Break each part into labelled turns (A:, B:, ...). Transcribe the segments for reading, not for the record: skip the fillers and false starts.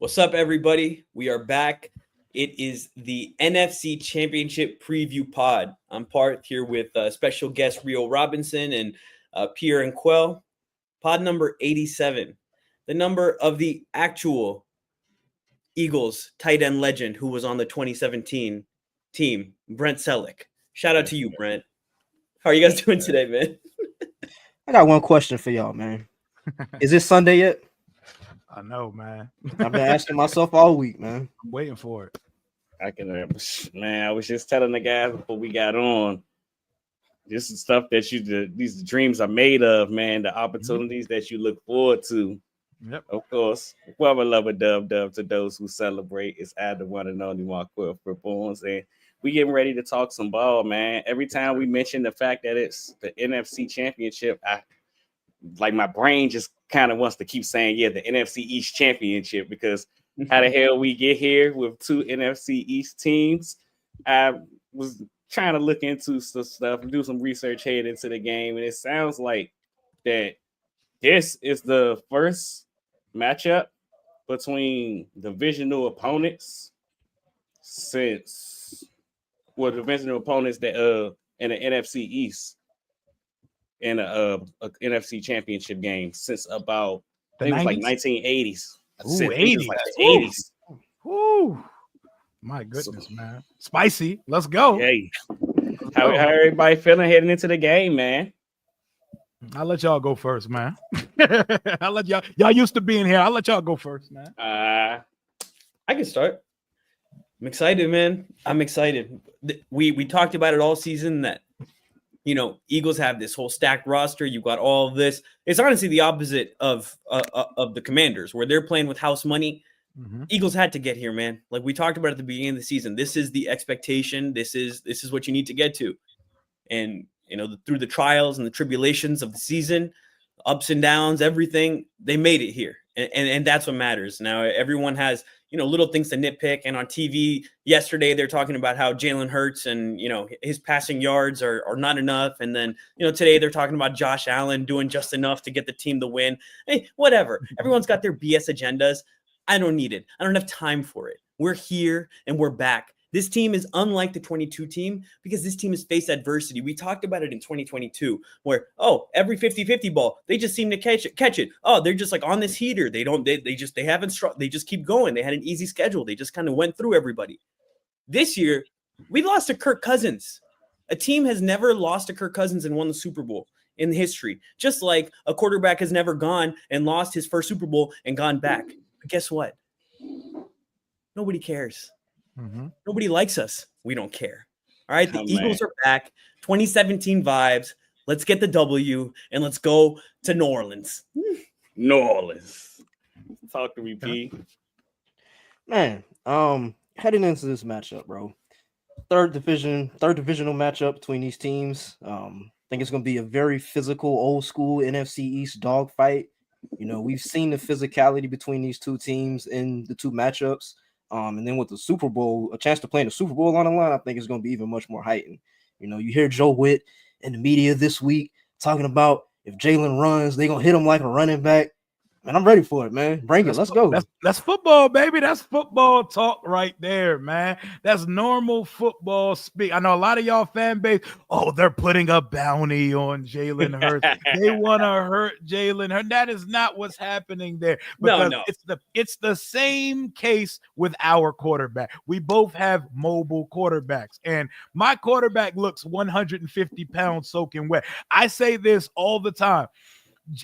A: What's up, everybody? We are back. It is the NFC Championship Preview Pod. I'm Parth here with special guest Rio Robinson and Pierre and Quell. Pod number 87, the number of the actual Eagles tight end legend who was on the 2017 team, Brent Selleck. Shout out to you, Brent. How are you guys doing today, man?
B: I got one question for y'all, man. Is it Sunday yet?
C: I know, man.
B: I've been asking myself all week, man.
C: I'm waiting for it.
D: I was just telling the guys before we got on. This is stuff that these dreams are made of, man. The opportunities that you look forward to.
C: Yep.
D: Of course, whoever love a dub to those who celebrate is the one and only Quell Performance. And we getting ready to talk some ball, man. Every time we mention the fact that it's the NFC Championship, my brain just kind of wants to keep saying, the NFC East Championship, because how the hell we get here with two NFC East teams? I was trying to look into some stuff and do some research heading into the game, and it sounds like that this is the first matchup between divisional opponents since divisional opponents that in the NFC East in a NFC Championship game since about I think it was like 1980s.
C: Ooh,
D: 80s. Like the 80s.
C: Ooh. My goodness, man. Spicy. Let's go.
D: Hey. How everybody feeling heading into the game, man?
C: I'll let y'all go first, man. I'll let y'all used to being here. I'll let y'all go first, man.
A: I can start. I'm excited, man. I'm excited. We talked about it all season that Eagles have this whole stacked roster. You've got all of this. It's honestly the opposite of the Commanders, where they're playing with house money.
C: Mm-hmm.
A: Eagles had to get here, man. Like we talked about at the beginning of the season. This is the expectation. This is what you need to get to. And through the trials and the tribulations of the season, ups and downs, everything, they made it here. And that's what matters. Now everyone has little things to nitpick. And on TV yesterday, they're talking about how Jalen Hurts and, his passing yards are not enough. And then, today they're talking about Josh Allen doing just enough to get the team to win. Hey, whatever. Everyone's got their BS agendas. I don't need it. I don't have time for it. We're here and we're back. This team is unlike the 22 team because this team has faced adversity. We talked about it in 2022 where, every 50-50 ball, they just seem to catch it. Oh, they're just like on this heater. They just keep going. They had an easy schedule. They just kind of went through everybody. This year, we lost to Kirk Cousins. A team has never lost to Kirk Cousins and won the Super Bowl in history. Just like a quarterback has never gone and lost his first Super Bowl and gone back. But guess what? Nobody cares.
C: Mm-hmm.
A: Nobody likes us. We don't care. All right. The Eagles
D: man.
A: are back. 2017 vibes. Let's get the W and let's go to New Orleans.
D: New Orleans. Talk to me, P.
B: Man, heading into this matchup, bro. Third divisional matchup between these teams. I think it's gonna be a very physical, old school NFC East dogfight. We've seen the physicality between these two teams in the two matchups. And then with the Super Bowl, a chance to play in the Super Bowl on the line, I think it's going to be even much more heightened. You hear Joe Witt in the media this week talking about if Jalen runs, they're going to hit him like a running back. Man, I'm ready for it, man. Bring it. Let's go.
C: That's football, baby. That's football talk right there, man. That's normal football speak. I know a lot of y'all fan base, they're putting a bounty on Jalen Hurts. They want to hurt Jalen Hurts. That is not what's happening there. Because
A: No.
C: It's the same case with our quarterback. We both have mobile quarterbacks, and my quarterback looks 150 pounds soaking wet. I say this all the time.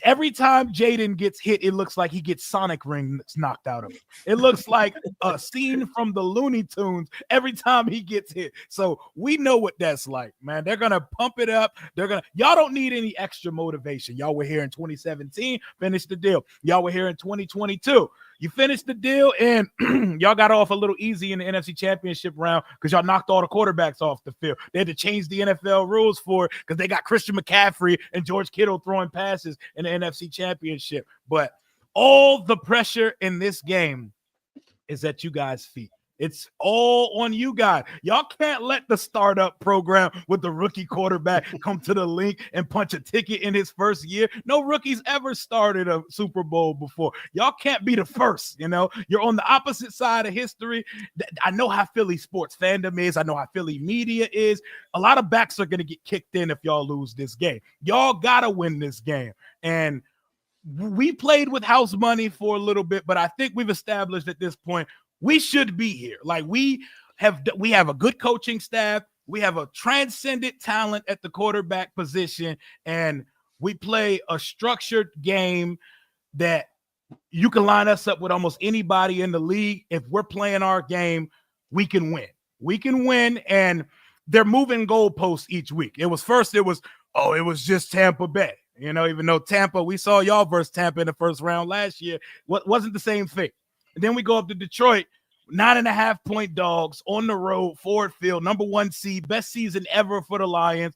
C: Every time Jaden gets hit, it looks like he gets Sonic rings knocked out of him. It looks like a scene from the Looney Tunes every time he gets hit. So we know what that's like, man. They're going to pump it up. Y'all don't need any extra motivation. Y'all were here in 2017, finished the deal. Y'all were here in 2022. You finished the deal, and y'all got off a little easy in the NFC Championship round because y'all knocked all the quarterbacks off the field. They had to change the NFL rules for it because they got Christian McCaffrey and George Kittle throwing passes in the NFC Championship. But all the pressure in this game is at you guys' feet. It's all on you guys. Y'all can't let the startup program with the rookie quarterback come to the link and punch a ticket in his first year. No rookies ever started a Super Bowl before. Y'all can't be the first, You're on the opposite side of history. I know how Philly sports fandom is. I know how Philly media is. A lot of backs are going to get kicked in if y'all lose this game. Y'all got to win this game. And we played with house money for a little bit, but I think we've established at this point we should be here. Like we have a good coaching staff. We have a transcendent talent at the quarterback position, and we play a structured game that you can line us up with almost anybody in the league. If we're playing our game, we can win. We can win, and they're moving goalposts each week. It was just Tampa Bay. Even though Tampa, we saw y'all versus Tampa in the first round last year, wasn't the same thing. And then we go up to Detroit, 9.5-point dogs on the road, Ford Field, number 1 seed, best season ever for the Lions.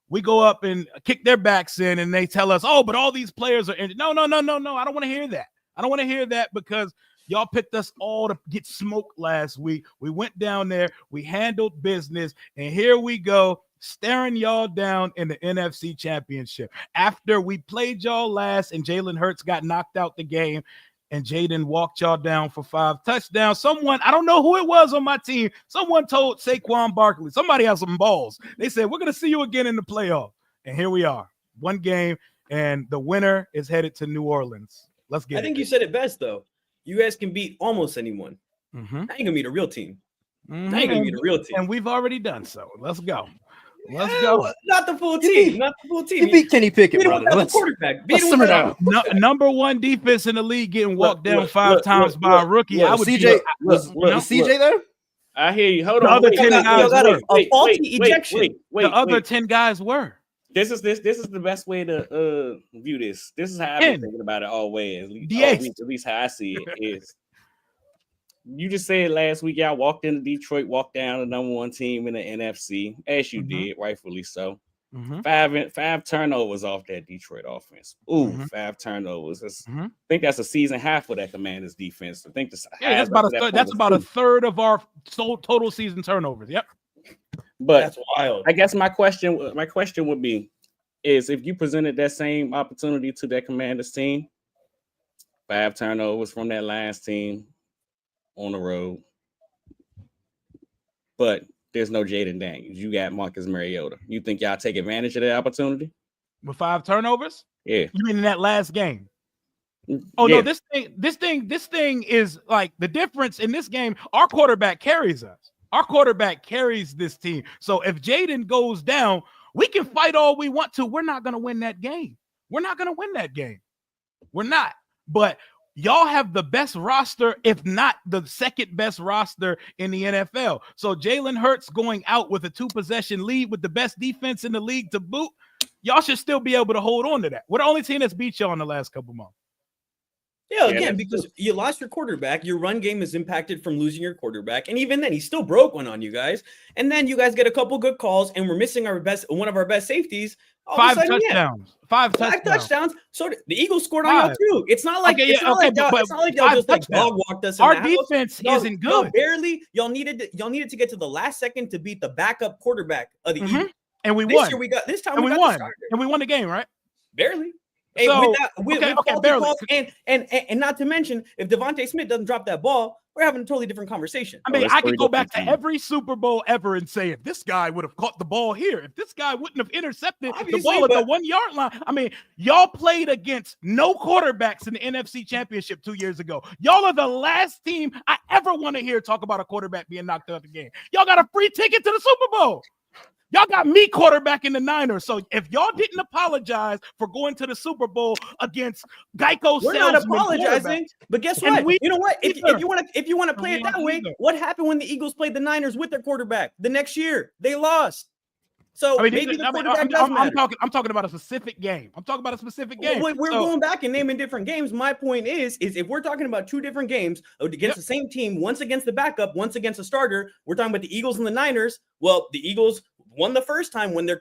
C: We go up and kick their backs in, and they tell us, but all these players are injured. No. I don't want to hear that. I don't want to hear that because y'all picked us all to get smoked last week. We went down there, we handled business, and here we go, staring y'all down in the NFC Championship. After we played y'all last and Jalen Hurts got knocked out the game, and Jaden walked y'all down for 5 touchdowns. Someone, I don't know who it was on my team, someone told Saquon Barkley, somebody has some balls. They said, we're going to see you again in the playoff. And here we are, 1 game, and the winner is headed to New Orleans. Let's get it.
A: I think you said it best, though. You guys can beat almost anyone.
C: Mm-hmm.
A: Now you're going to beat a real team.
C: Mm-hmm.
A: Now you're going to beat a real team.
C: And we've already done so. Let's go. Let's go.
A: Not the full team. Not the full team.
B: You beat Kenny Pickett, brother.
A: Let's quarterback.
B: Let's simmer down.
C: Number 1 defense in the league getting walked down 5 times by a rookie. I would
B: CJ was CJ there?
D: I hear you. Hold
C: the
D: on.
C: Other 10 guys were.
A: A faulty ejection.
C: The other 10 guys were.
D: This is the best way to view this. This is how I've been thinking about it always. At least how I see it is. You just said last week y'all walked into Detroit, walked down the number 1 team in the NFC, as you did, rightfully so. 5 turnovers off that Detroit offense. 5 turnovers. I think that's a season half of that Commanders defense. I think
C: that's about a third of our total season turnovers. Yep.
D: But
A: that's wild.
D: I guess my question would be is if you presented that same opportunity to that Commanders team, 5 turnovers from that Lions team on the road, but there's no Jaden Daniels. You got Marcus Mariota. You think y'all take advantage of that opportunity
C: with 5 turnovers?
D: Yeah.
C: You mean in that last game? Oh yeah. No, this thing is like the difference in this game. Our quarterback carries us. Our quarterback carries this team. So if Jaden goes down, we can fight all we want to. We're not going to win that game. We're not. But y'all have the best roster, if not the second best roster in the NFL. So Jalen Hurts going out with a 2-possession lead with the best defense in the league to boot, y'all should still be able to hold on to that. We're the only team that's beat y'all in the last couple months.
A: Yeah, again, because you lost your quarterback, your run game is impacted from losing your quarterback, and even then, he still broke one on you guys. And then you guys get a couple good calls, and we're missing one of our best safeties.
C: 5 touchdowns. 5 touchdowns.
A: So the Eagles scored on y'all too. It's not like y'all just like dog walked us.
C: Our defense isn't good.
A: Barely. Y'all needed to get to the last second to beat the backup quarterback of the Eagles.
C: And we won. We won. And we won the game, right?
A: Barely. Hey,
C: so,
A: barely. And not to mention, if Devontae Smith doesn't drop that ball, we're having a totally different conversation.
C: I mean, I could go back to every Super Bowl ever and say, if this guy would have caught the ball here, if this guy wouldn't have intercepted the ball at the 1 yard line. I mean, y'all played against no quarterbacks in the NFC Championship 2 years ago. Y'all are the last team I ever want to hear talk about a quarterback being knocked out of the game. Y'all got a free ticket to the Super Bowl. Y'all got me quarterback in the Niners. So if y'all didn't apologize for going to the Super Bowl against Geico,
A: we're not apologizing. But guess what? You know what? If you want to play it that way, what happened when the Eagles played the Niners with their quarterback the next year? They lost. So maybe the quarterback doesn't matter.
C: I'm talking about a specific game.
A: We're going back and naming different games. My point is if we're talking about 2 different games against the same team, once against the backup, once against a starter, we're talking about the Eagles and the Niners. Well, the Eagles won the first time when the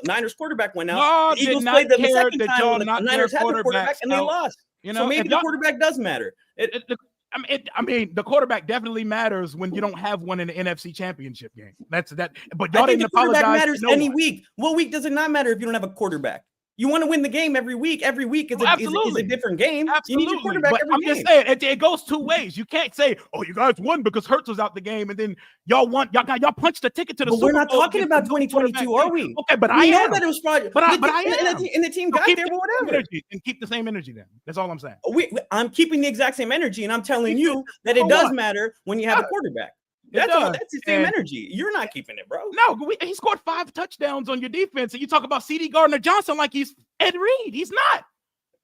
A: Niners quarterback went out. The Eagles played them the second time when the Niners had the quarterback and they lost. So maybe the quarterback does matter.
C: I mean, the quarterback definitely matters when you don't have one in the NFC Championship game. That's that. But
A: I
C: y'all
A: think
C: didn't
A: the quarterback
C: apologize
A: matters
C: to no
A: any
C: one.
A: week. What week does it not matter if you don't have a quarterback? You want to win the game every week. Every week is a different game.
C: Absolutely.
A: You need your quarterback
C: but
A: every
C: I'm
A: game.
C: just saying it goes two ways. You can't say, "Oh, you guys won because Hurts was out the game," and then y'all punched the ticket to the
A: But
C: Super Bowl.
A: we're not talking
C: against
A: about
C: the new
A: 2022,
C: quarterback
A: are we?
C: Okay, but
A: We
C: I
A: know
C: am.
A: that it was fraud.
C: But I am.
A: And the team
C: So
A: got
C: keep
A: there,
C: the
A: but
C: same
A: whatever.
C: energy, and keep the same energy then. That's all I'm saying.
A: I'm keeping the exact same energy, and I'm telling
C: Keep
A: you
C: it.
A: that it
C: For
A: does
C: what?
A: matter when you have a
C: does.
A: quarterback.
C: It
A: That's all.
C: does.
A: That's the same
C: And-
A: energy. You're not keeping it, bro.
C: No, he scored 5 touchdowns on your defense, and you talk about CD Gardner-Johnson like he's Ed Reed. He's not.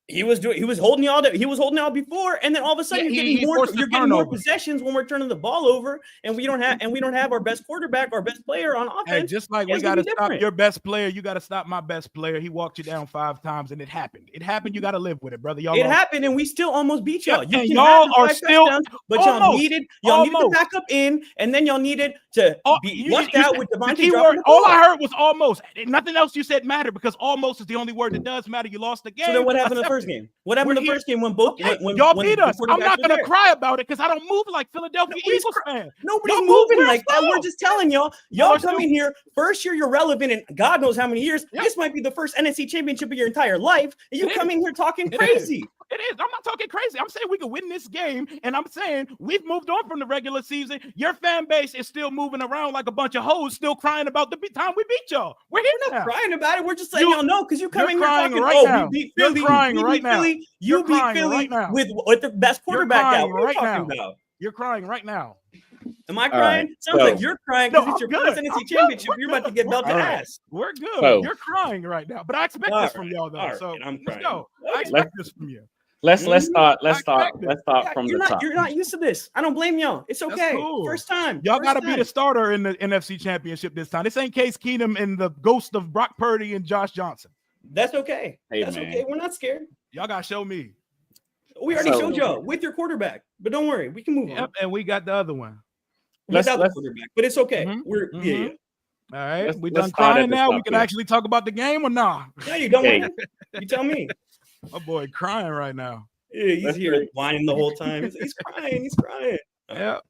A: He was holding y'all before, and then all of a sudden
C: Yeah,
A: you're
C: forced the
A: getting more
C: turnover.
A: possessions when we're turning the ball over, and we don't have our best quarterback, our best player on
C: Hey,
A: offense.
C: just like we
A: It's
C: got
A: gonna
C: to
A: be
C: stop
A: different.
C: your best player, you got to stop my best player. He walked you down 5 times, and it happened. It happened. You got to live with it, brother. Y'all
A: It
C: lost.
A: happened, and we still almost beat y'all.
C: Yep,
A: You
C: and
A: can
C: y'all
A: have the
C: are
A: 5
C: still
A: touchdowns, but y'all
C: almost.
A: needed the backup in, and then y'all needed to be lucked out with
C: the
A: Devontae
C: key
A: dropping
C: word.
A: the ball.
C: All I heard was almost. Nothing else you said mattered because almost is the only word that does matter. You lost the game.
A: So then what happened in the
C: Accept
A: first
C: it.
A: game? What happened in the
C: We're
A: first game when both
C: Okay,
A: when
C: y'all
A: when
C: beat
A: the
C: us. I'm
A: quarterbacks
C: not
A: were
C: gonna
A: there?
C: cry about it because I don't move like Philadelphia
A: Nobody's
C: Eagles fan.
A: Nobody's
C: Y'all move
A: moving
C: real
A: like that. We're
C: slow.
A: just telling y'all.
C: Y'all
A: Y'all
C: are still-
A: coming here first year, you're relevant in God knows how many years.
C: Yep.
A: This might be the first NFC Championship of your entire life, and you
C: It
A: come in here talking
C: It
A: crazy.
C: It is. I'm not talking crazy. I'm saying we can win this game, and I'm saying we've moved on from the regular season. Your fan base is still moving around like a bunch of hoes, still crying about the time we beat y'all. We're here
A: We're not
C: now.
A: crying about it. We're just letting y'all know because you come
C: You're
A: in here
C: crying
A: talking.
C: right
A: Oh,
C: now.
A: we beat
C: You're
A: Philly.
C: crying
A: we
C: right
A: beat
C: now.
A: Philly.
C: You're
A: You beat
C: crying
A: Philly
C: right now.
A: with the best
C: You're
A: quarterback
C: crying
A: out. What are you
C: right
A: talking
C: now.
A: about?
C: You're crying right now.
A: Am I
D: All
A: crying?
D: right,
A: Sounds
D: so-
A: like you're crying
C: No,
A: because it's
C: I'm
A: your
C: good.
A: first
C: I'm
A: NFC
C: good.
A: Championship.
C: We're
A: You're about to
C: good.
A: get
C: We're
A: belted
C: good.
A: ass.
C: We're good.
D: So-
C: You're crying right now, but I expect
A: All
C: this from
A: right.
C: y'all though.
A: All right,
C: So
A: and I'm
C: let's
A: crying.
C: go. I
A: Okay.
C: expect this from you.
D: Let's
A: Mhm.
D: start
C: I expect it.
D: from
A: you're
D: the
A: not,
D: top.
A: You're not used to this. I don't blame y'all. It's
C: That's
A: okay.
C: cool.
A: First time.
C: Y'all
A: First
C: got to be
A: time.
C: the starter in the NFC Championship this time. This ain't Case Keenum and the ghost of Brock Purdy and Josh Johnson.
A: That's okay.
D: Hey,
A: That's
D: man.
A: okay. We're not scared.
C: Y'all got to show me.
A: We already
D: So-
A: showed y'all with your quarterback, but don't worry, we can move on
C: Yep, and we got the other one.
A: without the
D: let's-
A: quarterback. But it's okay.
C: Mhm,
A: We're
C: mhm.
A: yeah.
C: All right,
D: Let's-
C: we
D: let's
C: done
D: start at
C: crying
D: the
C: now.
D: top
C: We can
D: here.
C: actually talk about the game or nah?
A: No, you don't
D: Hey.
A: want to. You tell me.
C: My boy crying right now.
A: Yeah, he's
D: Let's
A: here
D: do it.
A: whining the whole time. He's crying. He's crying.
C: Yeah.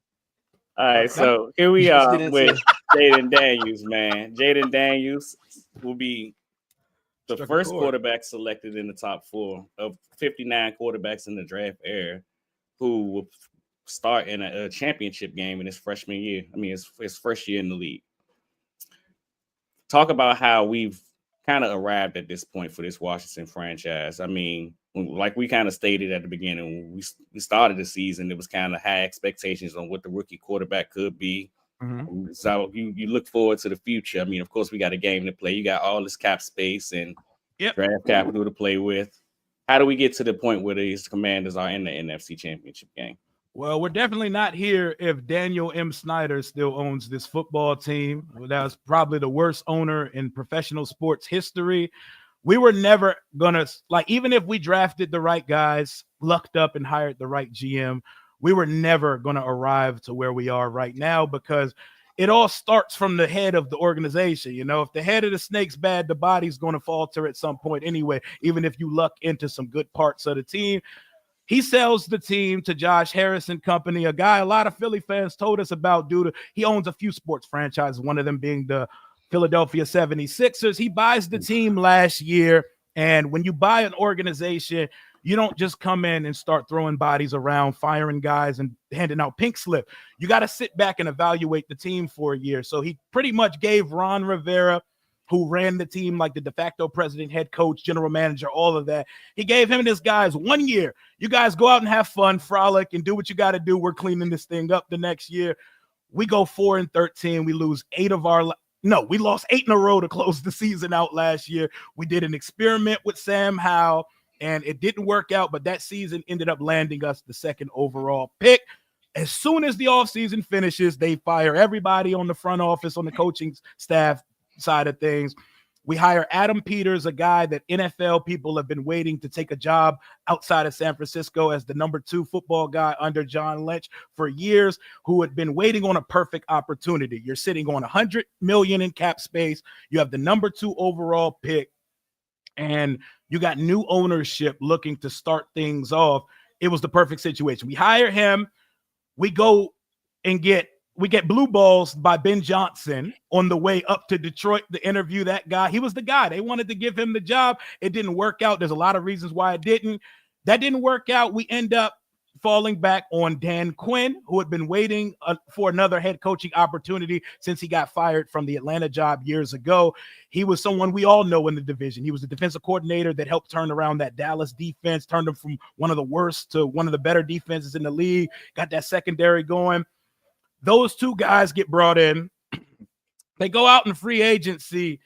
D: All right, so here we
B: Let's
D: are
B: get into
D: with
B: it.
D: Jaden Daniels, man. Jaden Daniels will be the
C: Struck a
D: first
C: chord.
D: quarterback selected in the top 4 of 59 quarterbacks in the draft era who will start in a championship game in his freshman year. I mean, his first year in the league. Talk about how we've kind of arrived at this point for this Washington franchise. I mean, like we kind of stated at the beginning, when we started the season, it was kind of high expectations on what the rookie quarterback could be.
C: Mhm.
D: So you look forward to the future. I mean, of course, we got a game to play. You got all this cap space and
C: Yep.
D: draft capital to play with. How do we get to the point where these Commanders are in the NFC Championship game?
C: Well, we're definitely not here if Daniel M. Snyder still owns this football team. That was probably the worst owner in professional sports history. We were never gonna, like, even if we drafted the right guys, lucked up and hired the right GM, we were never gonna arrive to where we are right now because it all starts from the head of the organization. You know, if the head of the snake's bad, the body's gonna falter at some point anyway, even if you luck into some good parts of the team. He sells the team to Josh Harris and company, a guy a lot of Philly fans told us about due to he owns a few sports franchises, one of them being the Philadelphia 76ers. He buys the team last year, and when you buy an organization, you don't just come in and start throwing bodies around, firing guys and handing out pink slip. You got to sit back and evaluate the team for a year. So he pretty much gave Ron Rivera, who ran the team like the de facto president, head coach, general manager, all of that. He gave him and his guys 1 year. You guys go out and have fun, frolic, and do what you got to do. We're cleaning this thing up the next year. We go 4-13. We lose we lost 8 in a row to close the season out last year. We did an experiment with Sam Howell, and it didn't work out, but that season ended up landing us the 2nd overall pick. As soon as the offseason finishes, they fire everybody on the front office, on the coaching staff side of things. We hire Adam Peters, a guy that NFL people have been waiting to take a job outside of San Francisco as the number 2 football guy under John Lynch for years, who had been waiting on a perfect opportunity. You're sitting on $100 million in cap space. You have the number 2 overall pick, and you got new ownership looking to start things off. it was the perfect situation. We hire him. We go and get blue balls by Ben Johnson on the way up to Detroit to interview that guy. He was the guy. They wanted to give him the job. It didn't work out. There's a lot of reasons why it didn't. That didn't work out. We end up falling back on Dan Quinn, who had been waiting for another head coaching opportunity since he got fired from the Atlanta job years ago. He was someone we all know in the division. He was the defensive coordinator that helped turn around that Dallas defense, turned them from one of the worst to one of the better defenses in the league, got that secondary going. Those two guys get brought in. They go out in free agency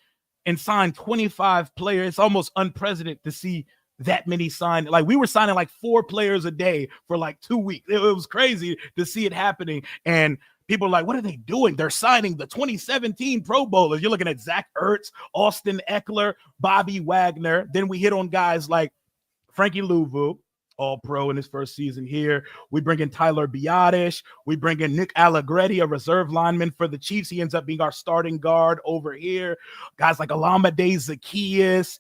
C: and sign 25 players. It's almost unprecedented to see that many signed. Like, we were signing like 4 players a day for like 2 weeks. It was crazy to see it happening. And people are like, what are they doing? They're signing the 2017 Pro Bowlers. You're looking at Zach Ertz, Austin Eckler, Bobby Wagner. Then we hit on guys like Frankie Louvu, all pro in his first season here. We bring in Tyler Biadasz. We bring in Nick Allegretti, a reserve lineman for the Chiefs. He ends up being our starting guard over here. Guys like Olamide Zaccheaus.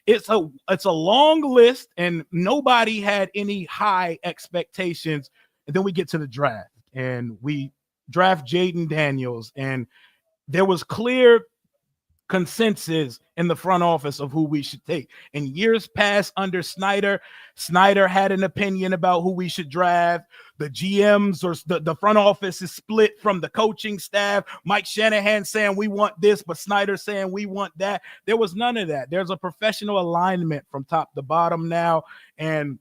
C: It's a long list, and nobody had any high expectations. And then we get to the draft, and we draft Jaden Daniels, and there was clear consensus in the front office of who we should take. In years past under Snyder had an opinion about who we should draft. The GMs or the front office is split from the coaching staff. Mike Shanahan saying we want this, but Snyder saying we want that. There was none of that. There's a professional alignment from top to bottom now, and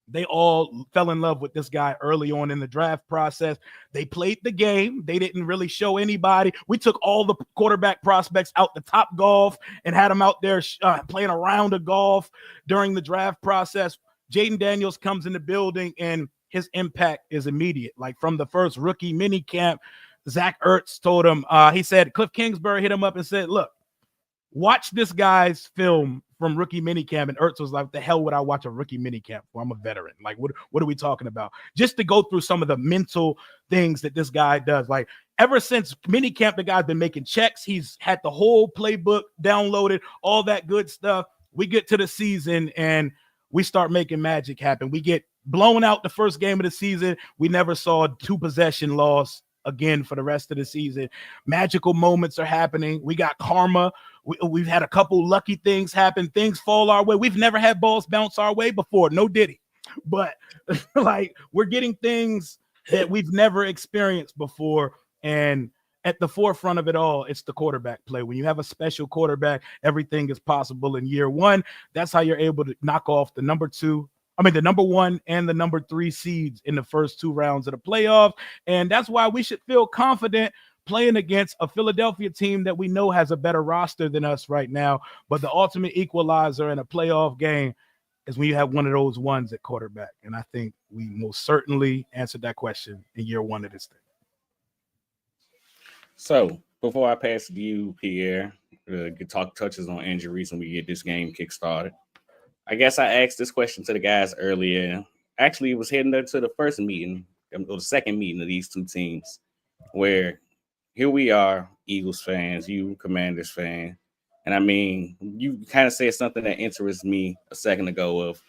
C: they all fell in love with this guy early on in the draft process. They played the game. They didn't really show anybody. We took all the quarterback prospects out the Top Golf and had them out there playing a round of golf during the draft process. Jaden Daniels comes in the building, and his impact is immediate. Like, from the first rookie mini camp, Zach Ertz told him, he said, Cliff Kingsbury hit him up and said, look, watch this guy's film from rookie minicamp. And Ertz was like, the hell would I watch a rookie minicamp for? I'm a veteran. Like, what are we talking about? Just to go through some of the mental things that this guy does. Like, ever since minicamp, the guy's been making checks. He's had the whole playbook downloaded, all that good stuff. We get to the season, and we start making magic happen. We get blown out the first game of the season. We never saw a 2-possession loss again for the rest of the season. Magical moments are happening. We got karma. We've had a couple lucky things happen. Things fall our way. We've never had balls bounce our way before. No Diddy. But like, we're getting things that we've never experienced before. And at the forefront of it all, it's the quarterback play. When you have a special quarterback, everything is possible in year one. That's how you're able to knock off the number 1 and the number 3 seeds in the first 2 rounds of the playoff. And that's why we should feel confident playing against a Philadelphia team that we know has a better roster than us right now. But the ultimate equalizer in a playoff game is when you have one of those ones at quarterback. And I think we most certainly answered that question in year 1 of this thing.
D: So before I pass to you, Pierre, touches on injuries and we get this game kick-started. I guess I asked this question to the guys earlier. Actually, it was heading up to the first meeting, or the second meeting of these two teams, where here we are, Eagles fans, you Commanders fan. And I mean, you kind of said something that interests me a second ago of,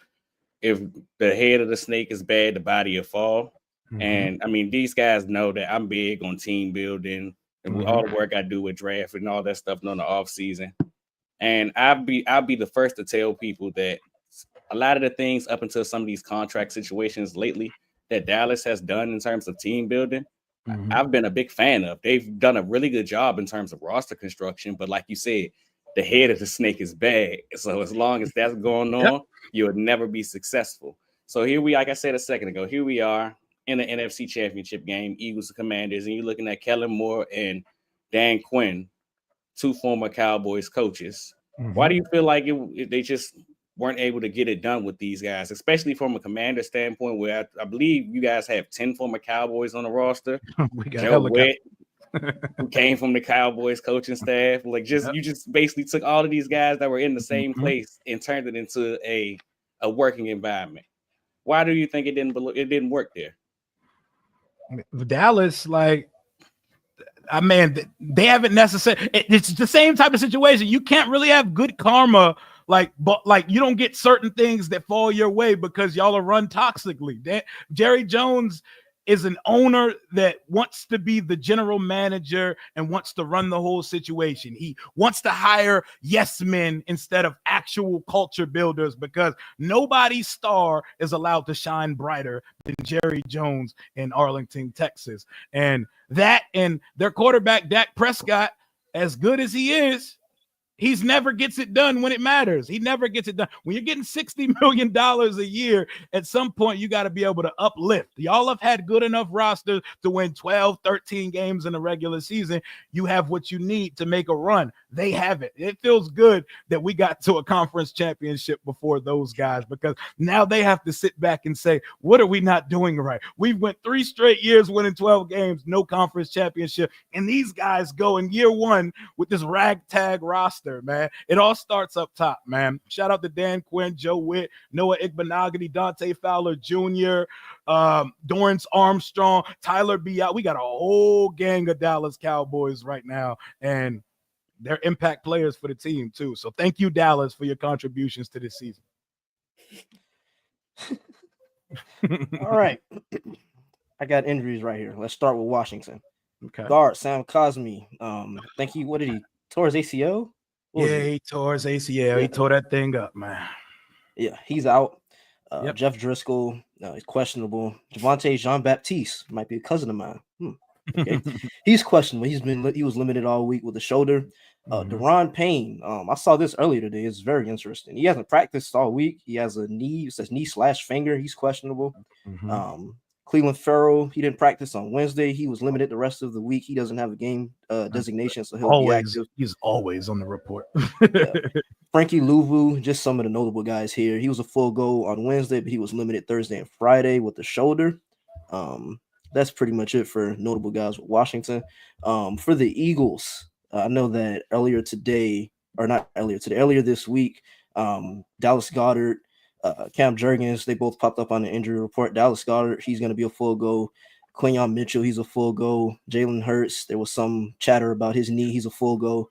D: if the head of the snake is bad, the body will fall. Mm-hmm. And I mean, these guys know that I'm big on team building and all the work I do with draft and all that stuff on the off season. And I'll be the first to tell people that a lot of the things up until some of these contract situations lately that Dallas has done in terms of team building, I've been a big fan of. They've done a really good job in terms of roster construction, but like you said, the head of the snake is bad. So as long as that's going on, you'll never be successful. So here we, like I said a second ago, here we are in the NFC Championship game, Eagles and Commanders, and you're looking at Kellen Moore and Dan Quinn, 2 former Cowboys coaches. Why do you feel like they just weren't able to get it done with these guys, especially from a Commander standpoint, where I believe you guys have 10 former Cowboys on the roster?
C: We got
D: Joe Witt, who came from the Cowboys coaching staff. Like, you just basically took all of these guys that were in the same place and turned it into a working environment. Why do you think it didn't work there?
C: Dallas, like, I mean, they haven't necessarily. It's the same type of situation. You can't really have good karma But you don't get certain things that fall your way because y'all are run toxically. Jerry Jones is an owner that wants to be the general manager and wants to run the whole situation. He wants to hire yes men instead of actual culture builders because nobody's star is allowed to shine brighter than Jerry Jones in Arlington, Texas. And their quarterback, Dak Prescott, as good as he is, he's never gets it done when it matters. He never gets it done. When you're getting $60 million a year, at some point, you got to be able to uplift. Y'all have had good enough rosters to win 12, 13 games in a regular season. You have what you need to make a run. They have it. It feels good that we got to a conference championship before those guys because now they have to sit back and say, what are we not doing right? We went 3 straight years winning 12 games, no conference championship. And these guys go in year 1 with this ragtag roster, man. It all starts up top, man. Shout out to Dan Quinn, Joe Witt, Noah Igbenogany, Dante Fowler Jr., Dorrance Armstrong, Tyler Biot. We got a whole gang of Dallas Cowboys right now, and they're impact players for the team too. So thank you, Dallas, for your contributions to this season.
B: All right. I got injuries right here. Let's start with Washington.
C: Okay.
B: Guard Sam Cosmi. What did he tore his ACL?
C: He tore his ACL. He tore that thing up, man.
B: Yeah, he's out. Jeff Driscoll, he's questionable. Javonte Jean-Baptiste might be a cousin of mine. Okay. He's questionable. He was limited all week with the shoulder. Deron Payne. I saw this earlier today. It's very interesting. He hasn't practiced all week. He has a knee. It says knee/finger. He's questionable. Cleveland Farrell, he didn't practice on Wednesday. He was limited the rest of the week. He doesn't have a game designation, so he'll be active.
C: He's always on the report.
B: Frankie Louvu, just some of the notable guys here. He was a full go on Wednesday, but he was limited Thursday and Friday with the shoulder. That's pretty much it for notable guys with Washington. For the Eagles, I know that earlier this week, Dallas Goedert, Cam Jurgens, they both popped up on the injury report. Dallas Goedert, he's going to be a full go. Quinyon Mitchell, he's a full go. Jalen Hurts, there was some chatter about his knee. He's a full go.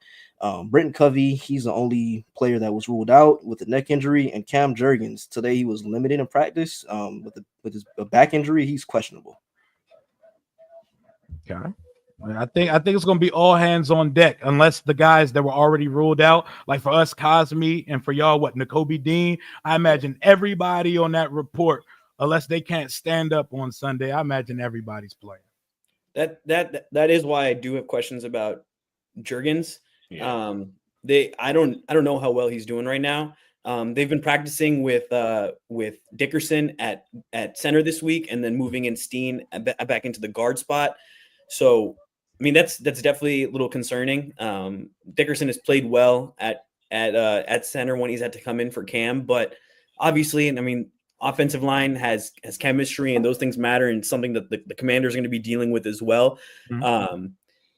B: Britton Covey, he's the only player that was ruled out with a neck injury. And Cam Jurgens, today he was limited in practice with his back injury. He's questionable.
C: Okay. I think it's going to be all hands on deck unless the guys that were already ruled out, like for us, Cosmi, and for y'all, Nakobe Dean. I imagine everybody on that report, unless they can't stand up on Sunday, I imagine everybody's playing.
A: That is why I do have questions about Jurgens.
D: Yeah.
A: I don't know how well he's doing right now. They've been practicing with Dickerson at center this week, and then moving in Steen back into the guard spot. So, I mean, that's definitely a little concerning. Dickerson has played well at center when he's had to come in for Cam, but obviously, I mean, offensive line has chemistry, and those things matter, and something that the Commanders are going to be dealing with as well.
C: Mm-hmm.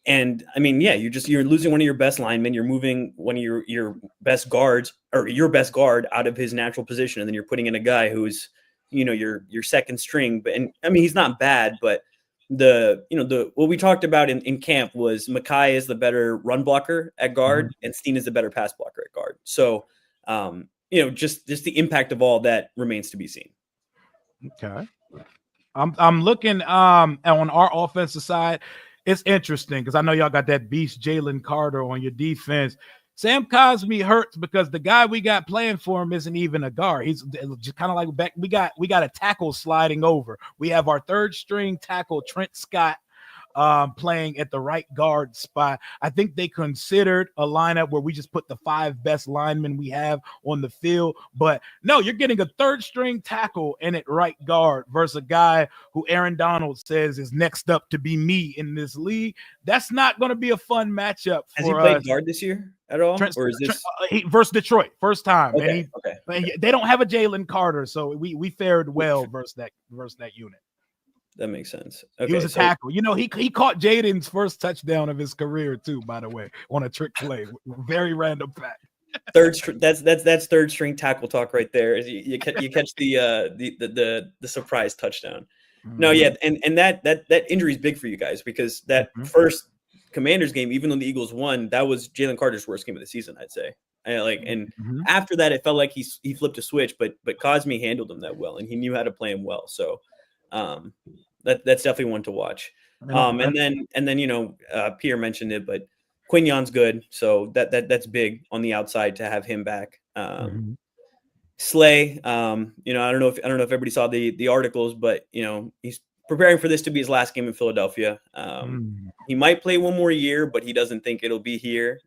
A: And I mean, yeah, you're losing one of your best linemen. You're moving one of your best guards, or your best guard, out of his natural position, and then you're putting in a guy who's, your second string. But I mean, he's not bad, but what we talked about in camp was Makai is the better run blocker at guard, and Steen is the better pass blocker at guard. So, just the impact of all that remains to be seen.
C: Okay. I'm looking on our offensive side. It's interesting because I know y'all got that beast Jalen Carter on your defense. Sam Cosmi hurts because the guy we got playing for him isn't even a guard. He's just kind of like back. We got a tackle sliding over. We have our third string tackle, Trent Scott, playing at the right guard spot. I think they considered a lineup where we just put the 5 best linemen we have on the field. But no, you're getting a third string tackle in at right guard versus a guy who Aaron Donald says is next up to be me in this league. That's not going to be a fun matchup for us.
A: Has he played guard this year at all? Or is this
C: versus Detroit, first time?
A: Okay,
C: and they don't have a Jalen Carter, so we fared well versus that unit.
A: That makes sense. Okay,
C: he was a tackle. He caught Jaden's first touchdown of his career too, by the way, on a trick play. Very random fact.
A: That's third string tackle talk right there. You catch the surprise touchdown. Mm-hmm. No, yeah, and that injury is big for you guys because that first Commanders game, even though the Eagles won, that was Jalen Carter's worst game of the season, I'd say. And after that, it felt like he flipped a switch, but Cosmi handled him that well, and he knew how to play him well. So that's definitely one to watch. And then Pierre mentioned it, but Quignon's good, so that's big on the outside to have him back. Slay, I don't know if everybody saw the articles, but he's preparing for this to be his last game in Philadelphia. He might play one more year, but he doesn't think it'll be here.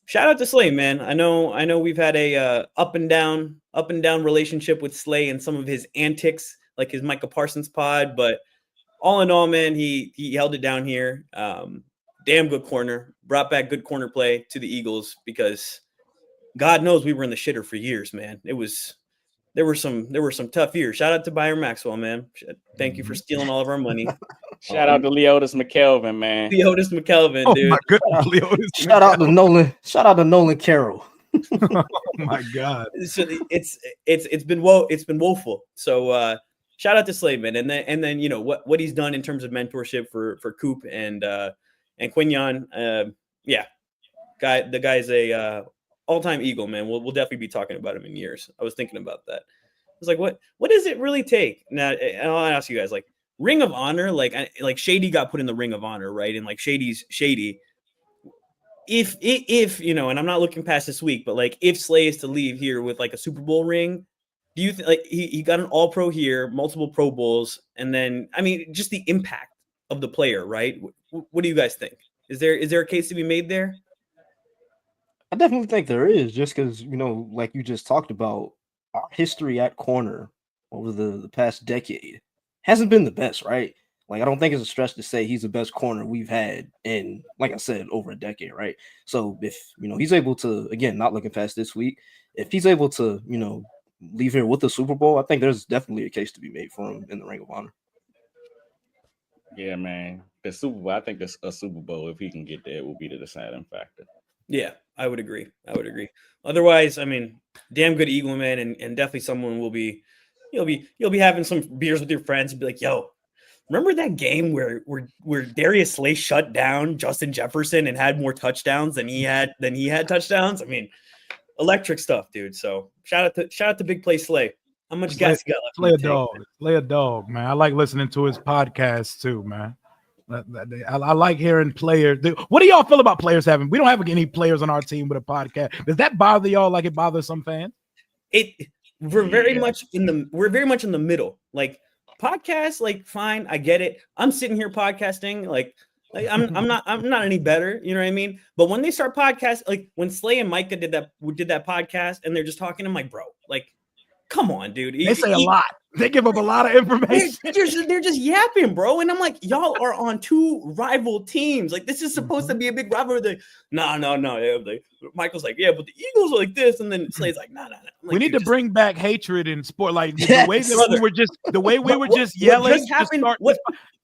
A: Shout out to Slay, man. I know we've had a up and down relationship with Slay and some of his antics, like his Micah Parsons pod, but all in all, man, he held it down here. Damn good corner, brought back good corner play to the Eagles, because God knows we were in the shitter for years, man. There were some tough years. Shout out to Byron Maxwell, man. Thank you for stealing all of our money.
D: Shout out to Leotis McKelvin, man.
A: Leotis McKelvin, dude.
C: My goodness, Leotis
B: Shout out to Nolan. Shout out to Nolan Carroll.
C: Oh my God.
A: So it's been woeful. So shout out to Slayman, and then what he's done in terms of mentorship for Coop and Quignon. The guy's a all-time Eagle, man. We'll definitely be talking about him in years. I was thinking about that. I was like, what does it really take? Now, and I'll ask you guys, like, Ring of Honor, like Shady got put in the Ring of Honor, right? And like Shady's shady. If and I'm not looking past this week, but like if Slay is to leave here with like a Super Bowl ring, do you think like he got an All-Pro here, multiple Pro Bowls, and then just the impact of the player, right? What do you guys think? Is there a case to be made there?
B: I definitely think there is, just because, like you just talked about, our history at corner over the past decade hasn't been the best, right? Like, I don't think it's a stretch to say he's the best corner we've had in, like I said, over a decade, right? So if, he's able to, again, not looking past this week, if he's able to, leave here with the Super Bowl, I think there's definitely a case to be made for him in the Ring of Honor.
D: Yeah, man. The Super Bowl, I think a Super Bowl, if he can get there, will be the deciding factor.
A: Yeah, I would agree. Otherwise, damn good Eagle, man, and definitely someone will be, you'll be having some beers with your friends and be like, yo, remember that game where Darius Slay shut down Justin Jefferson and had more touchdowns than he had touchdowns? Electric stuff, dude. So shout out to Big Play Slay. How much gas you got left?
C: Slay a dog, man. I like listening to his podcast too, man. I like hearing players. What do y'all feel about players having? We don't have any players on our team with a podcast. Does that bother y'all like it bothers some fans?
A: We're very much in the middle. Like podcasts, like fine, I get it. I'm sitting here podcasting, like I'm not any better, you know what I mean? But when they start podcasts, like when Slay and Micah did that podcast, and they're just talking to my bro, like, come on, dude.
C: They say a lot. They give up a lot of information.
A: They're just yapping, bro. And I'm like, y'all are on two rival teams. Like, this is supposed to be a big rivalry. No. Like, Michael's like, yeah, but the Eagles are like this. And then Slay's like, no. Like,
C: we need to bring back hatred in sport. Like the way we were just yelling.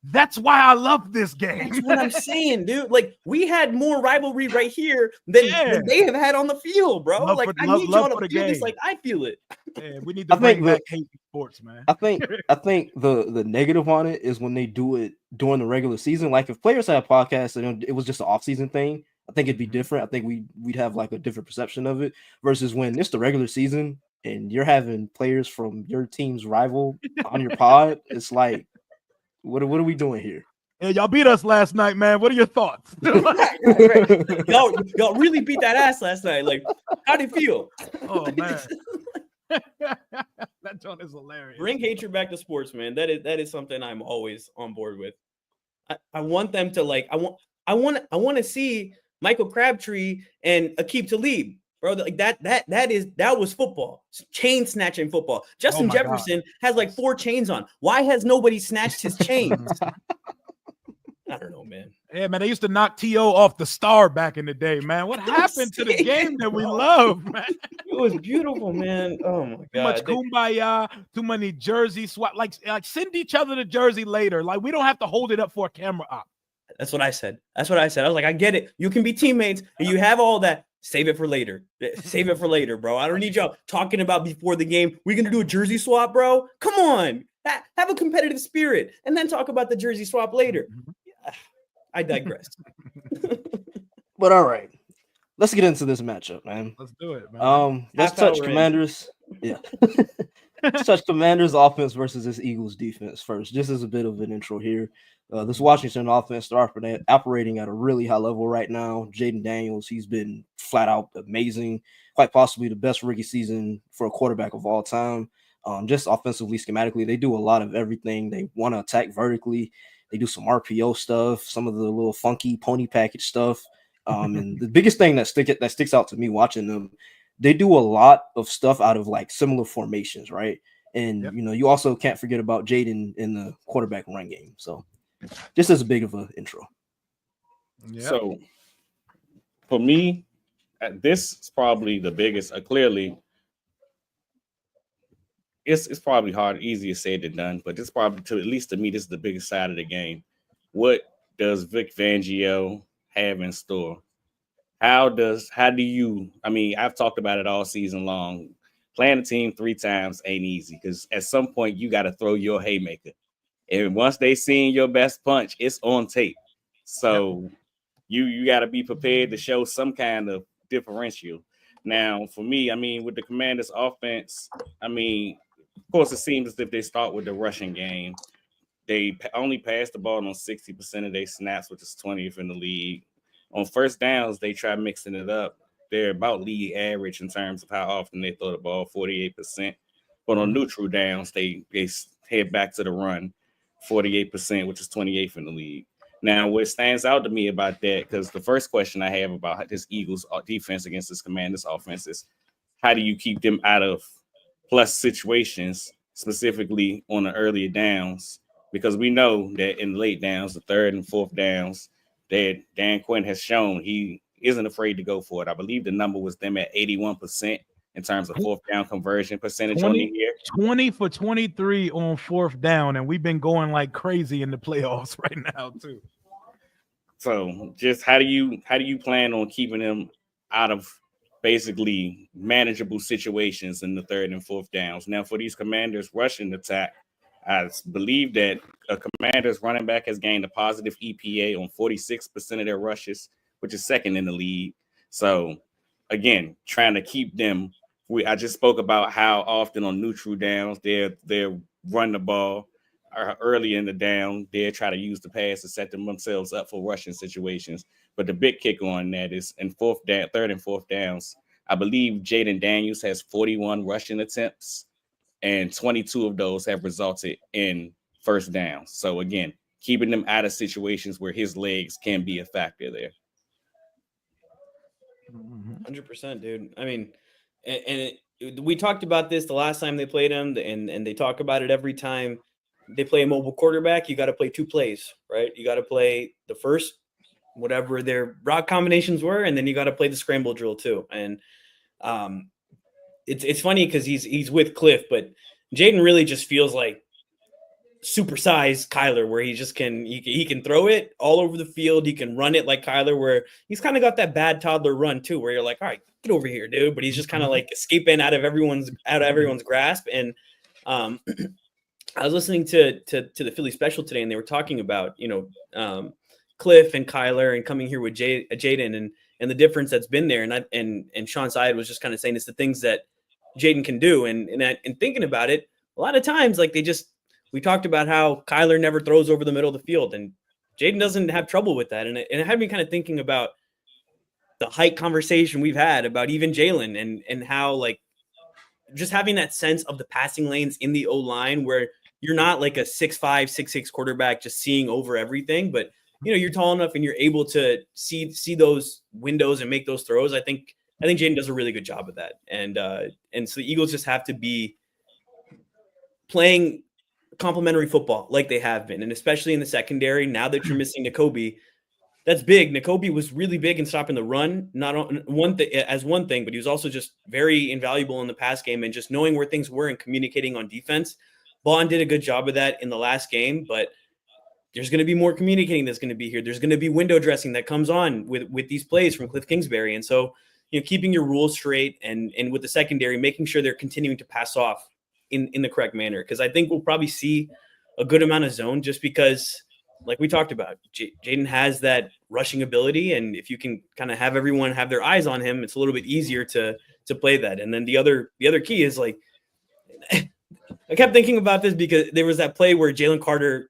C: That's why I love this game.
A: That's what I'm saying, dude. Like, we had more rivalry right here than they have had on the field, bro. I need y'all to feel this like I feel it.
C: Yeah, we need to bring back hate in sports, man.
B: I think the negative on it is when they do it during the regular season. Like if players had podcasts and it was just an off-season thing, I think it'd be different. I think we'd have like a different perception of it versus when it's the regular season and you're having players from your team's rival on your pod. It's like, what are we doing here?
C: Yeah, y'all beat us last night, man. What are your thoughts?
A: right. Y'all really beat that ass last night. Like, how'd it feel?
C: Oh man. That joint is hilarious.
A: Bring hatred back to sports, man. That is something I'm always on board with. I want them to like. I want to see Michael Crabtree and Aqib Talib, bro. Like that was football, chain snatching football. Justin Jefferson has like 4 chains on. Why has nobody snatched his chains? I don't know, man.
C: Yeah, man, they used to knock T.O. off the star back in the day, man. What happened to the game that we love, man?
A: It was beautiful, man. Oh, my God.
C: Too much kumbaya, too many jersey swap. Like send each other the jersey later. Like, we don't have to hold it up for a camera op.
A: That's what I said. I was like, I get it. You can be teammates, and you have all that. Save it for later. Save it for later, bro. I don't need y'all talking about before the game. We're going to do a jersey swap, bro? Come on. Have a competitive spirit, and then talk about the jersey swap later. I digress.
B: But all right, let's get into this matchup, man.
C: Let's do it, man.
B: Let's
A: Half
B: touch
A: hour in.
B: Commanders. Yeah. Let's touch Commanders offense versus this Eagles defense first. Just as a bit of an intro here. This Washington offense, they're operating at a really high level right now. Jaden Daniels, he's been flat out amazing, quite possibly the best rookie season for a quarterback of all time. Just offensively, schematically, they do a lot of everything. They want to attack vertically. They do some RPO stuff, some of the little funky pony package stuff. And the biggest thing that sticks out to me watching them, they do a lot of stuff out of like similar formations, right? And
C: Yep.
B: you also can't forget about Jaden in the quarterback run game. So just as big of an intro.
C: Yep.
D: So for me, this is probably the biggest. Clearly, it's probably easier said than done, but this probably, at least to me, this is the biggest side of the game. What does Vic Fangio have in store? How do you? I mean, I've talked about it all season long. Playing a team 3 times ain't easy because at some point you got to throw your haymaker, and once they seen your best punch, it's on tape. So you got to be prepared to show some kind of differential. Now, for me, I mean, with the Commanders' offense, I mean, of course, it seems as if they start with the rushing game. They only pass the ball on 60% of their snaps, which is 20th in the league. On first downs, they try mixing it up. They're about league average in terms of how often they throw the ball, 48%. But on neutral downs, they head back to the run, 48%, which is 28th in the league. Now, what stands out to me about that, because the first question I have about this Eagles defense against this Commanders offense is, how do you keep them out of plus situations, specifically on the earlier downs? Because we know that in the late downs, the 3rd and 4th downs, that Dan Quinn has shown he isn't afraid to go for it. I believe the number was them at 81% in terms of 4th down conversion percentage on the year.
C: 20 for 23 on 4th down, and we've been going like crazy in the playoffs right now too.
D: So just how do you plan on keeping them out of basically manageable situations in the 3rd and 4th downs? Now, for these Commanders rushing attack, I believe that a Commanders running back has gained a positive EPA on 46% of their rushes, which is 2nd in the league. So, again, trying to keep them. I just spoke about how often on neutral downs they're run the ball early in the down. They try to use the pass to set themselves up for rushing situations. But the big kick on that is in 3rd and 4th downs. I believe Jaden Daniels has 41 rushing attempts, and 22 of those have resulted in first downs. So again, keeping them out of situations where his legs can be a factor there.
A: 100%, dude. I mean, we talked about this the last time they played him, and they talk about it every time they play a mobile quarterback. You got to play 2 plays, right? You got to play the first, whatever their route combinations were, and then you got to play the scramble drill too. And it's funny because he's with Cliff, but Jaden really just feels like supersized Kyler, where he just he can throw it all over the field. He can run it like Kyler, where he's kind of got that bad toddler run too, where you're like, all right, get over here, dude. But he's just kind of like escaping out of everyone's grasp. And I was listening to the Philly special today, and they were talking about Cliff and Kyler and coming here with Jaden and the difference that's been there. And Sean Syed was just kind of saying it's the things that Jaden can do. And thinking about it, a lot of times, like we talked about how Kyler never throws over the middle of the field, and Jaden doesn't have trouble with that. And it had me kind of thinking about the height conversation we've had about even Jalen and how, like, just having that sense of the passing lanes in the O-line where you're not like a 6'5", 6'6" quarterback just seeing over everything, but you're tall enough and you're able to see those windows and make those throws. I think Jaden does a really good job of that. And so the Eagles just have to be playing complementary football like they have been, and especially in the secondary. Now that you're missing Nakobe, that's big. Nakobe was really big in stopping the run, not on one thing, but he was also just very invaluable in the pass game and just knowing where things were and communicating on defense. Bond did a good job of that in the last game, but there's going to be more communicating that's going to be here. There's going to be window dressing that comes on with these plays from Cliff Kingsbury. And so, keeping your rules straight and with the secondary, making sure they're continuing to pass off in the correct manner. Because I think we'll probably see a good amount of zone just because like we talked about, Jaden has that rushing ability, and if you can kind of have everyone have their eyes on him, it's a little bit easier to play that. And then the other key is like, I kept thinking about this because there was that play where Jalen Carter,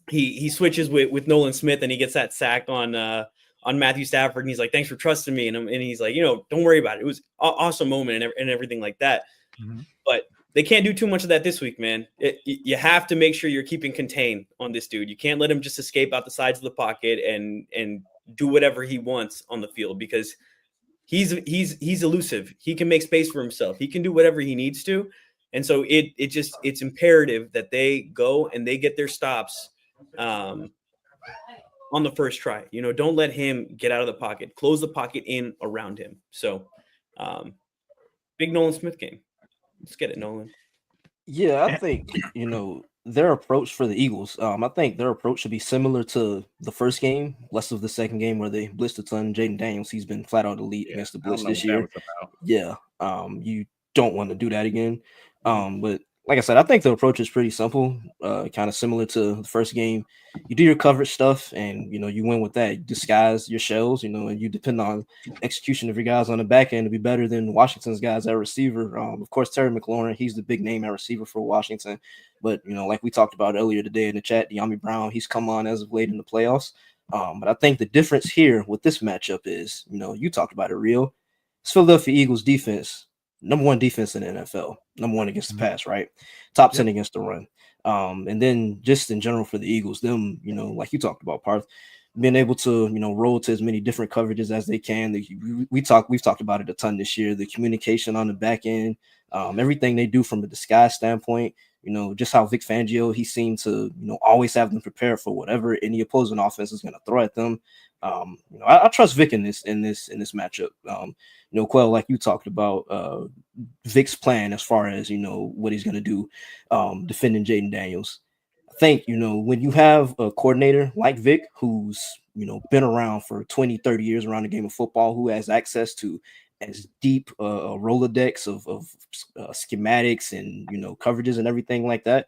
A: he switches with Nolan Smith and he gets that sack on Matthew Stafford, and he's like, "Thanks for trusting me," and he's like, "Don't worry about it. It was an awesome moment and everything like that."
C: Mm-hmm.
A: But they can't do too much of that this week, man. You have to make sure you're keeping contained on this dude. You can't let him just escape out the sides of the pocket and do whatever he wants on the field, because he's elusive. He can make space for himself. He can do whatever he needs to. And so it's imperative that they go and they get their stops on the first try. Don't let him get out of the pocket. Close the pocket in around him. So big Nolan Smith game. Let's get it, Nolan.
B: Yeah, I think, their approach for the Eagles, I think their approach should be similar to the first game, less of the second game where they blitzed a ton. Jaden Daniels, he's been flat out elite against the blitz this year. Yeah, you don't want to do that again. But like I said, I think the approach is pretty simple, kind of similar to the first game. You do your coverage stuff, and you win with that. You disguise your shells, and you depend on execution of your guys on the back end to be better than Washington's guys at receiver. Of course, Terry McLaurin, he's the big name at receiver for Washington. But like we talked about earlier today in the chat, De'Ami Brown, he's come on as of late in the playoffs. But I think the difference here with this matchup is, you talked about it, Rio. It's Philadelphia Eagles defense. Number one defense in the NFL, number one against the pass, right? Top 10 against the run. And then just in general for the Eagles, them, like you talked about, Parth, being able to, roll to as many different coverages as they can. We've talked about it a ton this year, the communication on the back end, everything they do from a disguise standpoint, just how Vic Fangio, he seemed to, always have them prepared for whatever any opposing offense is going to throw at them. I trust Vic in this matchup. Quell, like you talked about, Vic's plan as far as what he's going to do, defending Jaden Daniels. I think when you have a coordinator like Vic, who's been around for 20, 30 years around the game of football, who has access to as deep a Rolodex of schematics and coverages and everything like that.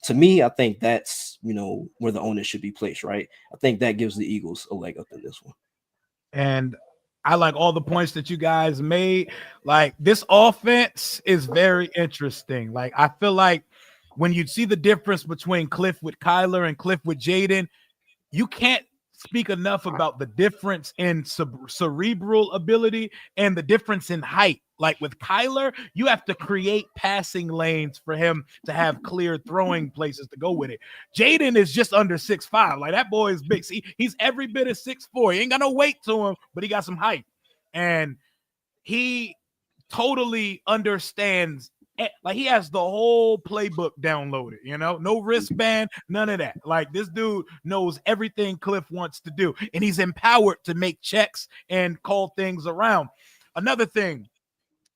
B: To me, I think that's where the onus should be placed, right? I think that gives the Eagles a leg up in this one.
C: And I like all the points that you guys made. Like, this offense is very interesting. Like, I feel like when you see the difference between Cliff with Kyler and Cliff with Jaden, you can't speak enough about the difference in cerebral ability and the difference in height. Like with Kyler, you have to create passing lanes for him to have clear throwing places to go with it. Jaden is just under 6'5". Like, that boy is big. See, he's every bit of 6'4". He ain't got no weight to him, but he got some height. And he totally understands. Like, he has the whole playbook downloaded, no wristband, none of that. Like, this dude knows everything Cliff wants to do, and he's empowered to make checks and call things around. Another thing,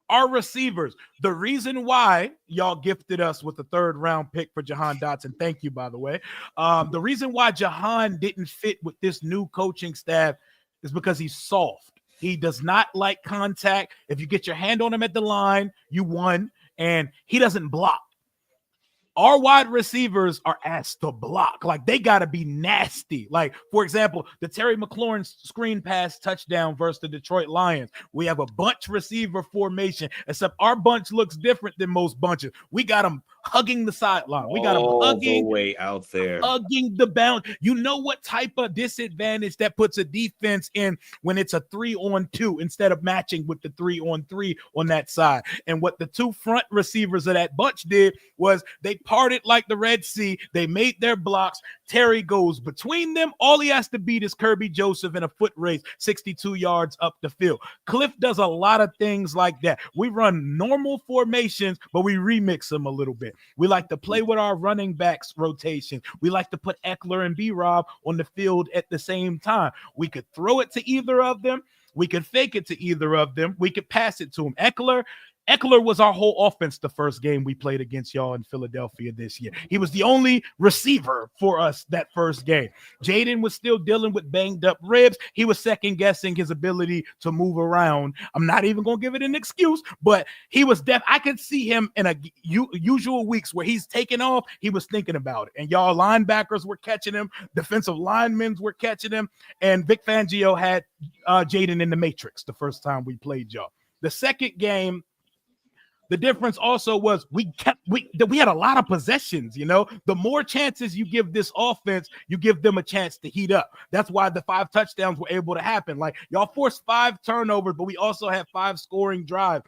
C: our receivers, the reason why y'all gifted us with the 3rd round pick for Jahan Dotson, thank you, by the way. The reason why Jahan didn't fit with this new coaching staff is because he's soft. He does not like contact. If you get your hand on him at the line, you won. And he doesn't block. Our wide receivers are asked to block. Like, they got to be nasty. Like, for example, the Terry McLaurin screen pass touchdown versus the Detroit Lions. We have a bunch receiver formation, except our bunch looks different than most bunches. We got them hugging the sideline. We got them hugging
D: the way out there,
C: hugging the bound. You know what type of disadvantage that puts a defense in when it's a 3-on-2 instead of matching with the 3-on-3 on that side. And what the 2 front receivers of that bunch did was they parted like the Red Sea. They made their blocks. Terry goes between them. All he has to beat is Kirby Joseph in a foot race, 62 yards up the field. Cliff does a lot of things like that. We run normal formations, but we remix them a little bit. We like to play with our running backs rotation. We like to put Eckler and B-Rob on the field at the same time. We could throw it to either of them. We could fake it to either of them. We could pass it to him. Eckler, Eckler was our whole offense the first game we played against y'all in Philadelphia this year. He was the only receiver for us that first game. Jaden was still dealing with banged up ribs. He was second guessing his ability to move around. I'm not even going to give it an excuse, but he was I could see him in a usual weeks where he's taking off. He was thinking about it. And y'all linebackers were catching him. Defensive linemen were catching him. And Vic Fangio had Jaden in the matrix the first time we played y'all. The second game, the difference also was we had a lot of possessions. You know, the more chances you give this offense, you give them a chance to heat up. That's why the 5 touchdowns were able to happen. Like, y'all forced 5 turnovers, but we also had 5 scoring drives.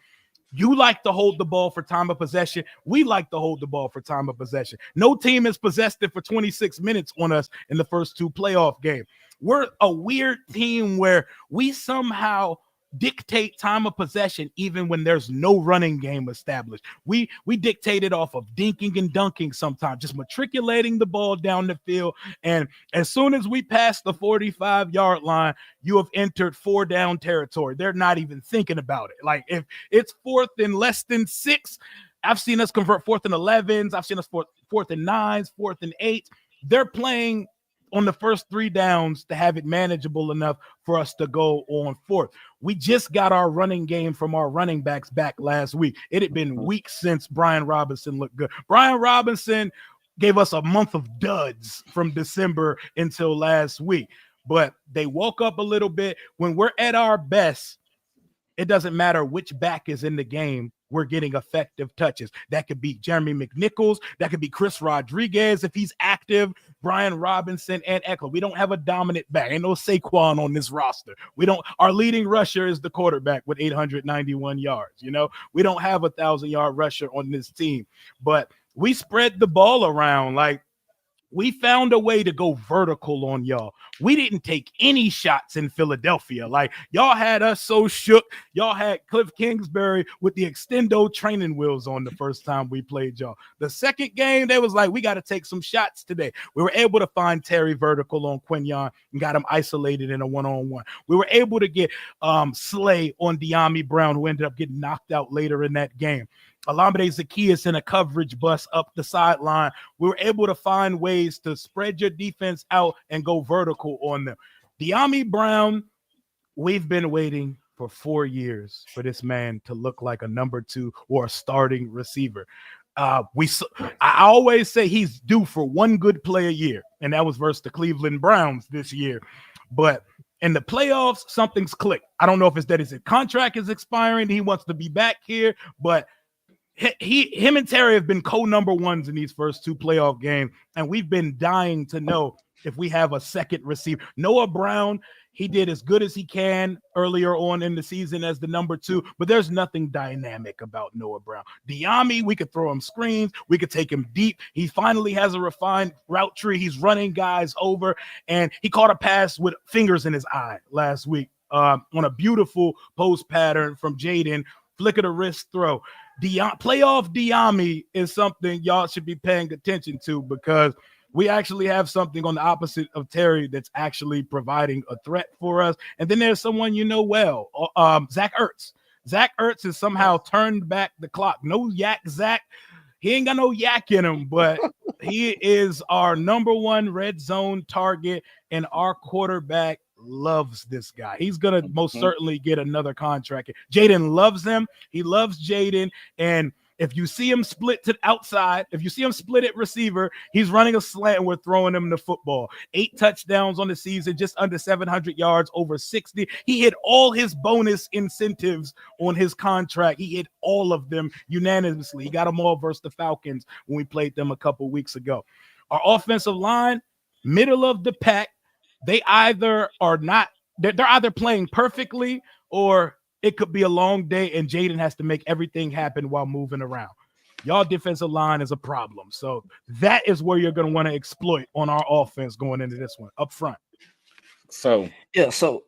C: You like to hold the ball for time of possession. We like to hold the ball for time of possession. No team has possessed it for 26 minutes on us in the first 2 playoff games. We're a weird team where we somehow dictate time of possession even when there's no running game established. We dictate it off of dinking and dunking sometimes, just matriculating the ball down the field. And as soon as we pass the 45-yard line, you have entered 4 down territory. They're not even thinking about it. Like, if it's 4th and less than 6, I've seen us convert 4th and 11s. I've seen us 4th and 9s, 4th and 8. They're playing on the first 3 downs to have it manageable enough for us to go on 4th. We just got our running game from our running backs back last week. It had been weeks since Brian Robinson looked good. Brian Robinson gave us a month of duds from December until last week, but they woke up a little bit. When we're at our best, it doesn't matter which back is in the game. We're getting effective touches. That could be Jeremy McNichols. That could be Chris Rodriguez if he's active, Brian Robinson, and Eckler. We don't have a dominant back. Ain't no Saquon on this roster. Our leading rusher is the quarterback with 891 yards. You know, we don't have a 1,000-yard rusher on this team, but we spread the ball around. Like, we found a way to go vertical on y'all. We didn't take any shots in Philadelphia. Like, y'all had us so shook. Y'all had Cliff Kingsbury with the extendo training wheels on the first time we played y'all. The second game, they was like, we got to take some shots today. We were able to find Terry vertical on Quinyon and got him isolated in a one-on-one. We were able to get Slay on De'Ami Brown, who ended up getting knocked out later in that game. Olamide Zaccheaus in a coverage bus up the sideline. We were able to find ways to spread your defense out and go vertical on them. De'Ami Brown, we've been waiting for 4 years for this man to look like a number 2 or a starting receiver. I always say he's due for one good play a year, and that was versus the Cleveland Browns this year. But in the playoffs, something's clicked. I don't know if it's that his contract is expiring, he wants to be back here, but him and Terry have been co-number 1s in these first 2 playoff games, and we've been dying to know if we have a second receiver. Noah Brown, he did as good as he can earlier on in the season as the number 2, but there's nothing dynamic about Noah Brown. De'Ami, we could throw him screens. We could take him deep. He finally has a refined route tree. He's running guys over, and he caught a pass with fingers in his eye last week on a beautiful post pattern from Jaden, flick of the wrist throw. Playoff De'Ami is something y'all should be paying attention to, because we actually have something on the opposite of Terry that's actually providing a threat for us. And then there's someone you know well, Zach Ertz. Zach Ertz has somehow turned back the clock. No yak Zach. He ain't got no yak in him, but he is our number 1 red zone target, and our quarterback loves this guy. He's going to most certainly get another contract. Jaden loves him. He loves Jaden. And if you see him split to the outside, if you see him split at receiver, he's running a slant and we're throwing him the football. 8 touchdowns on the season, just under 700 yards, over 60. He hit all his bonus incentives on his contract. He hit all of them unanimously. He got them all versus the Falcons when we played them a couple weeks ago. Our offensive line, middle of the pack. They either are not, they're either playing perfectly, or it could be a long day and Jaden has to make everything happen while moving around. Y'all defensive line is a problem. So that is where you're going to want to exploit on our offense going into this one up front.
D: So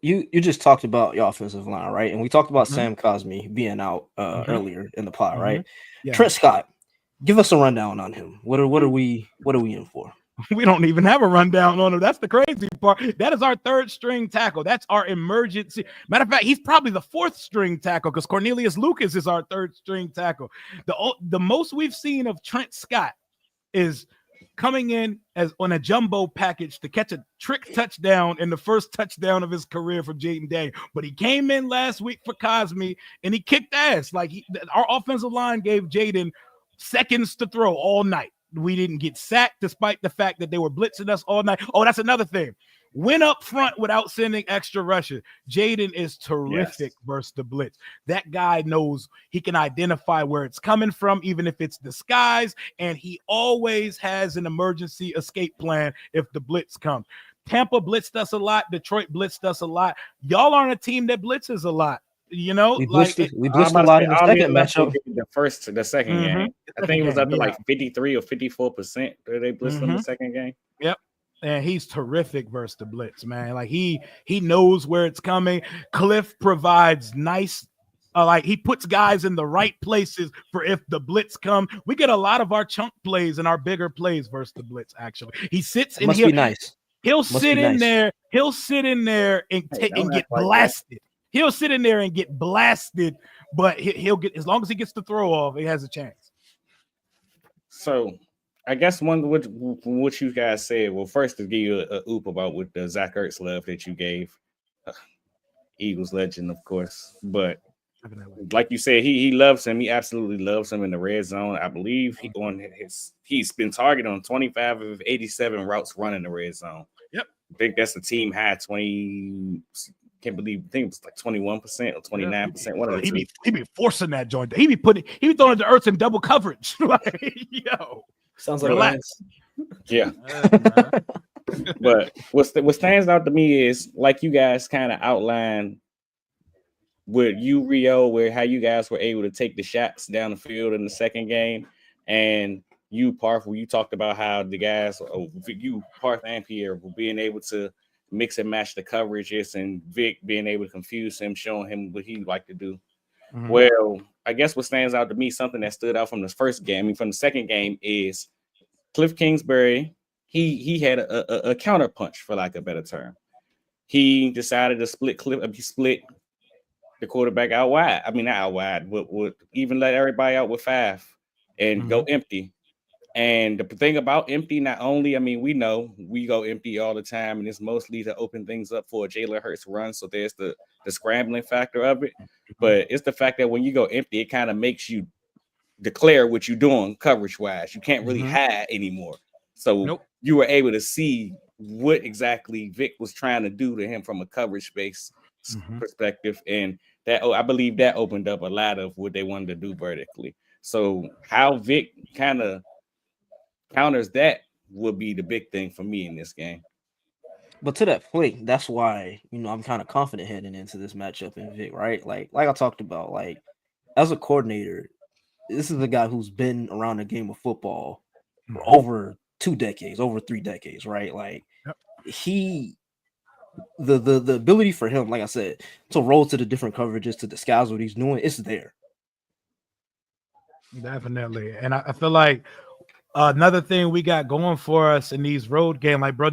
B: you just talked about your offensive line, right? And we talked about Sam Cosmi being out earlier in the pod, right? Yeah. Trent Scott, give us a rundown on him. What are we in for?
C: We don't even have a rundown on him. That's the crazy part. That is our third string tackle. That's our emergency. Matter of fact, he's probably the fourth string tackle because Cornelius Lucas is our third string tackle. The most we've seen of Trent Scott is coming in as on a jumbo package to catch a trick touchdown in the first touchdown of his career from Jayden Daniels. But he came in last week for Cosmi and he kicked ass. Like our offensive line gave Jayden seconds to throw all night. We didn't get sacked despite the fact that they were blitzing us all night. Oh, that's another thing. Went up front without sending extra rushes. Jayden is terrific versus the blitz. That guy knows he can identify where it's coming from, even if it's disguised, and he always has an emergency escape plan if the blitz comes. Tampa blitzed us a lot. Detroit blitzed us a lot. Y'all aren't a team that blitzes a lot. You know,
B: we blitzed a lot in the second matchup.
D: The second game. I think it was up to like 53 or 54% that they blitzed in the second game.
C: Yep. And he's terrific versus the blitz, man. Like he knows where it's coming. Cliff provides nice, like he puts guys in the right places for if the blitz come. We get a lot of our chunk plays and our bigger plays versus the blitz. Actually, he sits and
B: must be nice.
C: He'll sit in there. He'll sit in there and get blasted. He'll sit in there and get blasted, but he'll get, as long as he gets the throw off, he has a chance.
D: So I guess from what you guys said, well, first to give you a oop about with the Zach Ertz love that you gave, Eagles legend, of course. But like you said, he loves him. He absolutely loves him in the red zone. I believe he's been targeted on 25 of 87 routes running the red zone.
C: Yep.
D: I think that's the team high 20. Can't believe. I think it was like 21% or 29%. One of the two.
C: He be forcing that joint. He be throwing it to Ertz in double coverage. Like, yo,
A: sounds like
C: relax.
D: Yeah. But what stands out to me is, like you guys kind of outlined with you, Rio, where how you guys were able to take the shots down the field in the second game, and you, Parth, where you talked about how the guys, you, Parth and Pierre, were being able to mix and match the coverages, and Vic being able to confuse him, showing him what he liked to do. Mm-hmm. Well, I guess what stands out to me, something that stood out from the first game, I mean, from the second game, is Cliff Kingsbury. He had a counter punch, for lack of a better term. He decided to split the quarterback out wide. I mean, not out wide, but would even let everybody out with 5 and go empty. And the thing about empty, not only, I mean, we know we go empty all the time, and it's mostly to open things up for a Jalen Hurts run. So there's the scrambling factor of it. But it's the fact that when you go empty, it kind of makes you declare what you're doing coverage-wise. You can't really hide anymore. So you were able to see what exactly Vic was trying to do to him from a coverage-based perspective. And that, I believe that opened up a lot of what they wanted to do vertically. So how Vic kind of counters that would be the big thing for me in this game.
B: But to that point, that's why, I'm kind of confident heading into this matchup in Vic, right? Like I talked about, like, as a coordinator, this is a guy who's been around the game of football for over 2 decades, over 3 decades, right? Like the ability for him, like I said, to roll to the different coverages, to disguise what he's doing, it's there.
C: Definitely. And I feel like another thing we got going for us in these road games, like, bro,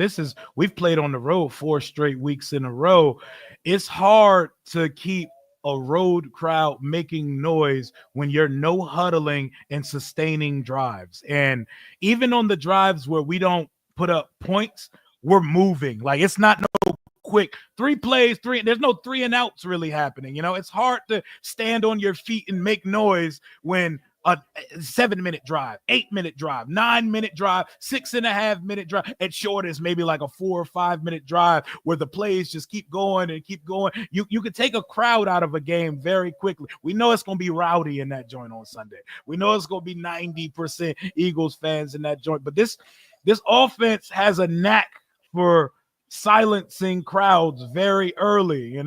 C: we've played on the road 4 straight weeks in a row. It's hard to keep a road crowd making noise when you're no huddling and sustaining drives. And even on the drives where we don't put up points, we're moving. Like, it's not no quick 3 plays, there's no 3 and outs really happening. It's hard to stand on your feet and make noise when a 7-minute drive, 8-minute drive, 9-minute drive, 6.5-minute drive. At shortest, maybe like a 4 or 5-minute drive where the plays just keep going and keep going. You could take a crowd out of a game very quickly. We know it's going to be rowdy in that joint on Sunday. We know it's going to be 90% Eagles fans in that joint. But this offense has a knack for silencing crowds very early,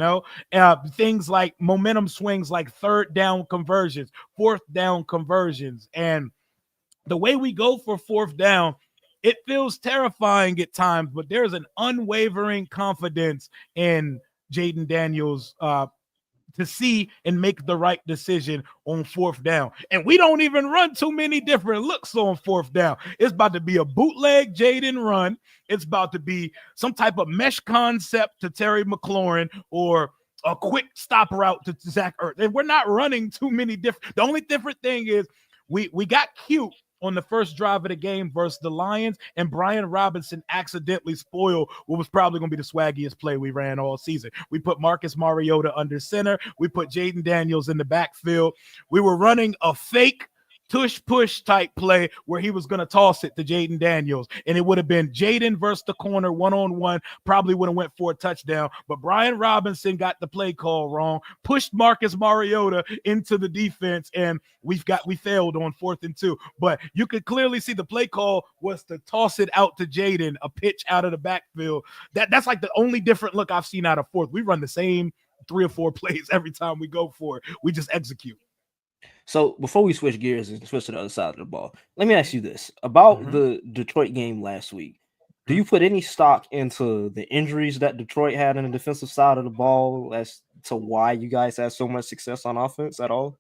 C: things like momentum swings, like 3rd down conversions, 4th down conversions. And the way we go for 4th down, it feels terrifying at times, but there's an unwavering confidence in Jayden Daniels' to see and make the right decision on fourth down. And we don't even run too many different looks on fourth down. It's about to be a bootleg Jaden run. It's about to be some type of mesh concept to Terry McLaurin or a quick stop route to Zach Ertz. And we're not running too many different. The only different thing is we got cute on the first drive of the game versus the Lions, and Brian Robinson accidentally spoiled what was probably going to be the swaggiest play we ran all season. We put Marcus Mariota under center. We put Jaden Daniels in the backfield. We were running a fake tush-push type play where he was going to toss it to Jaden Daniels, and it would have been Jaden versus the corner one-on-one, probably would have went for a touchdown, but Brian Robinson got the play call wrong, pushed Marcus Mariota into the defense, and we failed on 4th and 2. But you could clearly see the play call was to toss it out to Jaden, a pitch out of the backfield. That's like the only different look I've seen out of 4th. We run the same 3 or 4 plays every time we go for it. We just execute.
B: So before we switch gears and switch to the other side of the ball, let me ask you this about the Detroit game last week. Do you put any stock into the injuries that Detroit had on the defensive side of the ball as to why you guys had so much success on offense at all?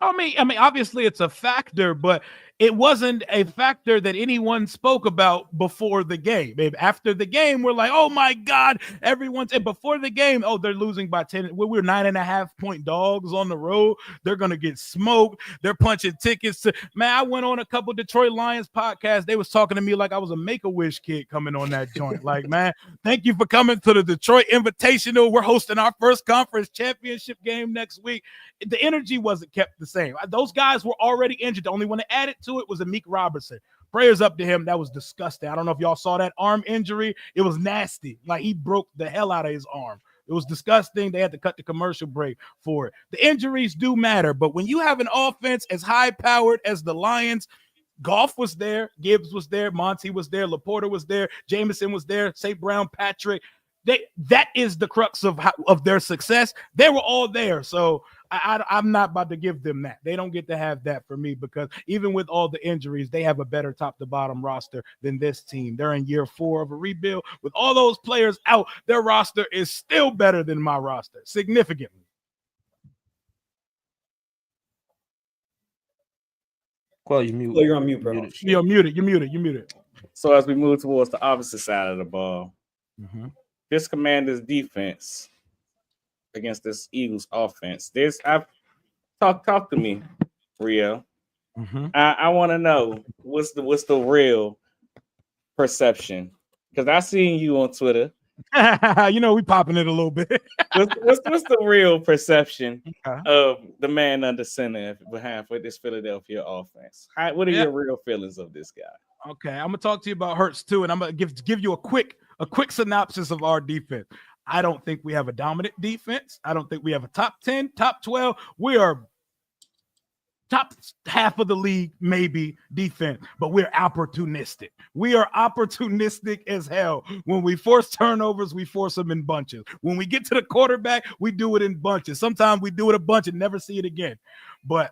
C: I mean, obviously it's a factor, but it wasn't a factor that anyone spoke about before the game. After the game, we're like, oh my God, everyone's. And before the game, oh, they're losing by 10. We're 9.5-point dogs on the road. They're gonna get smoked. They're punching tickets to. Man, I went on a couple Detroit Lions podcasts. They was talking to me like I was a Make-A-Wish kid coming on that joint. Like, man, thank you for coming to the Detroit Invitational. We're hosting our first conference championship game next week. The energy wasn't kept the same. Those guys were already injured. The only one that added to it was Amik Robertson. Prayers up to him. That was disgusting. I don't know if y'all saw that arm injury. It was nasty. Like, he broke the hell out of his arm. It was disgusting. They had to cut the commercial break for it. The injuries do matter, but when you have an offense as high-powered as the Lions, Goff was there, Gibbs was there, Monty was there, Laporta was there, Jameson was there, St. Brown, Patrick. That is the crux of their success. They were all there, so I'm not about to give them that. They don't get to have that for me because even with all the injuries, they have a better top-to-bottom roster than this team. They're in year 4 of a rebuild. With all those players out, their roster is still better than my roster, significantly.
B: Quell, you're muted.
A: Well, you're on mute, bro.
C: You're muted.
D: So as we move towards the opposite side of the ball, this Commanders defense against this Eagles offense. I've talk to me, Rio. I want to know what's the real perception, because I seen you on Twitter.
C: We popping it a little bit.
D: what's the real perception of the man under center behind for this Philadelphia offense? What are your real feelings of this guy?
C: Okay, I'm gonna talk to you about Hurts too, and I'm gonna give you a quick synopsis of our defense. I don't think we have a dominant defense. I don't think we have a top 10, top 12. We are top half of the league, maybe, defense, but we're opportunistic. We are opportunistic as hell. When we force turnovers, we force them in bunches. When we get to the quarterback, we do it in bunches. Sometimes we do it a bunch and never see it again. But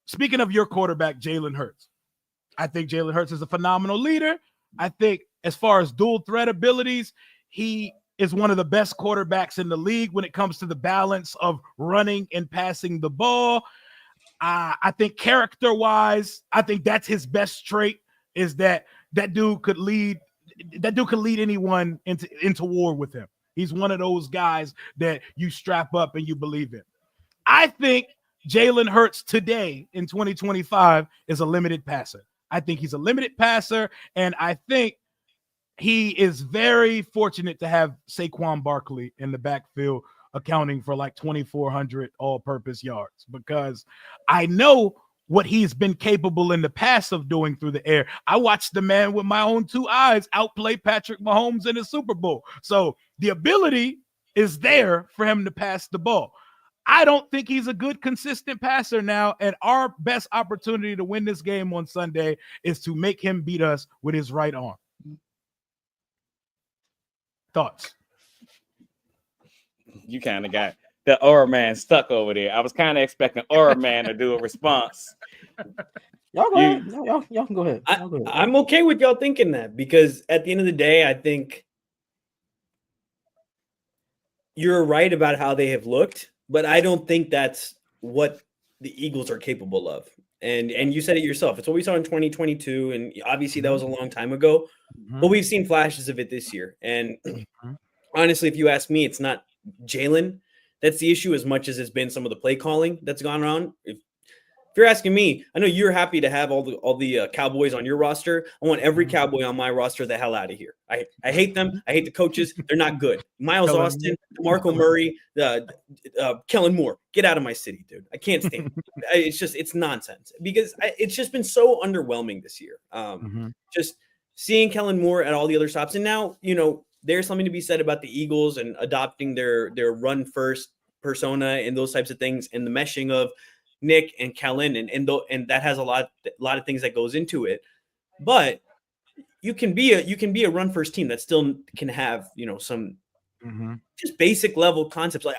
C: speaking of your quarterback, Jalen Hurts, I think Jalen Hurts is a phenomenal leader. I think as far as dual threat abilities, he is one of the best quarterbacks in the league when it comes to the balance of running and passing the ball. I think character-wise, I think that's his best trait, is that dude could lead anyone into war with him. He's one of those guys that you strap up and you believe in. I think Jalen Hurts today in 2025 is a limited passer. I think he's a limited passer, and I think he is very fortunate to have Saquon Barkley in the backfield, accounting for like 2,400 all-purpose yards, because I know what he's been capable in the past of doing through the air. I watched the man with my own 2 eyes outplay Patrick Mahomes in the Super Bowl. So the ability is there for him to pass the ball. I don't think he's a good, consistent passer now, and our best opportunity to win this game on Sunday is to make him beat us with his right arm. Thoughts?
D: You kind of got the Aura Man stuck over there. I was kind of expecting Aura Man to do a response.
B: Y'all go ahead. Y'all can go ahead.
A: I'm okay with y'all thinking that, because at the end of the day, I think you're right about how they have looked. but I don't think that's what the Eagles are capable of. And you said it yourself. It's what we saw in 2022, and obviously that was a long time ago. But we've seen flashes of it this year. And honestly, if you ask me, it's not Jalen that's the issue as much as it's been some of the play calling that's gone on. If you're asking me, I know you're happy to have all the Cowboys on your roster. I want every Cowboy on my roster the hell out of here. I hate them. I hate the coaches. They're not good. Miles Austin, Marco Murray, Kellen Moore, get out of my city, dude. I can't stand it. It's nonsense because it's just been so underwhelming this year. Just seeing Kellen Moore at all the other stops. And now, there's something to be said about the Eagles and adopting their run first persona and those types of things and the meshing of Nick and Kellen and that has a lot of things that goes into it. But you can be a run first team that still can have, some just basic level concepts. Like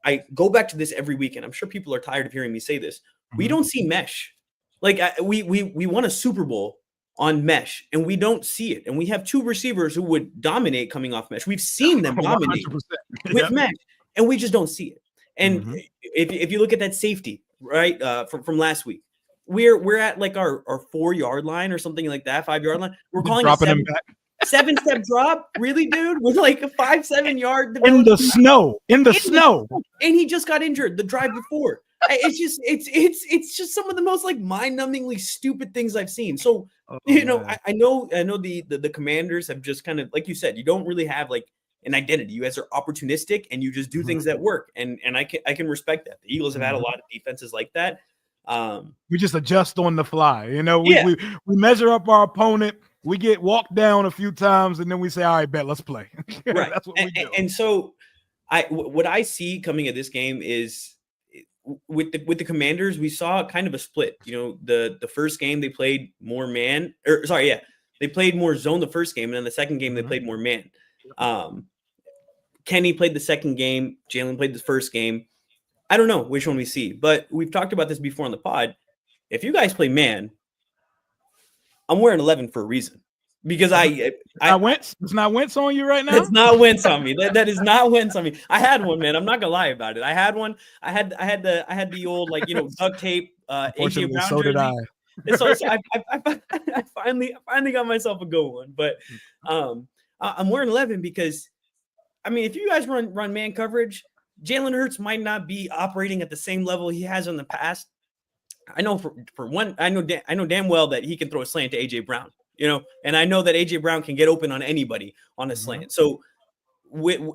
A: I go back to this every week, and I'm sure people are tired of hearing me say this. We don't see mesh. Like we won a Super Bowl on mesh, and we don't see it. And we have two receivers who would dominate coming off mesh. We've seen them dominate with mesh, and we just don't see it. And if you look at that safety, right, from last week, we're at like our 4-yard line or something like that, 5-yard line. We're calling a 7-step drop, really, dude, with like a 5-7 yard
C: in the snow,
A: and he just got injured the drive before. It's just some of the most like mind-numbingly stupid things I've seen. So I know the Commanders have just kind of, like you said, you don't really have like an identity. You guys are opportunistic and you just do things that work, and I can respect that. The Eagles have had a lot of defenses like that.
C: We just adjust on the fly. We measure up our opponent. We get walked down a few times, and then we say, "All right, bet, let's play."
A: Right.
C: That's what we do.
A: And so, what I see coming at this game is with the Commanders, we saw kind of a split. The first game they played more man, they played more zone the first game, and then the second game they played more man. Kenny played the second game. Jalen played the first game. I don't know which one we see, but we've talked about this before on the pod. If you guys play man, I'm wearing 11 for a reason, because it's not Wentz on you right now. It's not Wentz on me. That is not Wentz on me. I had one, man. I'm not gonna lie about it. I had one. I had the old duct tape. AJ Brown. So did I. And so I finally got myself a good one, but I'm wearing 11 because, if you guys run man coverage, Jalen Hurts might not be operating at the same level he has in the past. I know for one, I know damn well that he can throw a slant to AJ Brown, and I know that AJ Brown can get open on anybody on a slant. So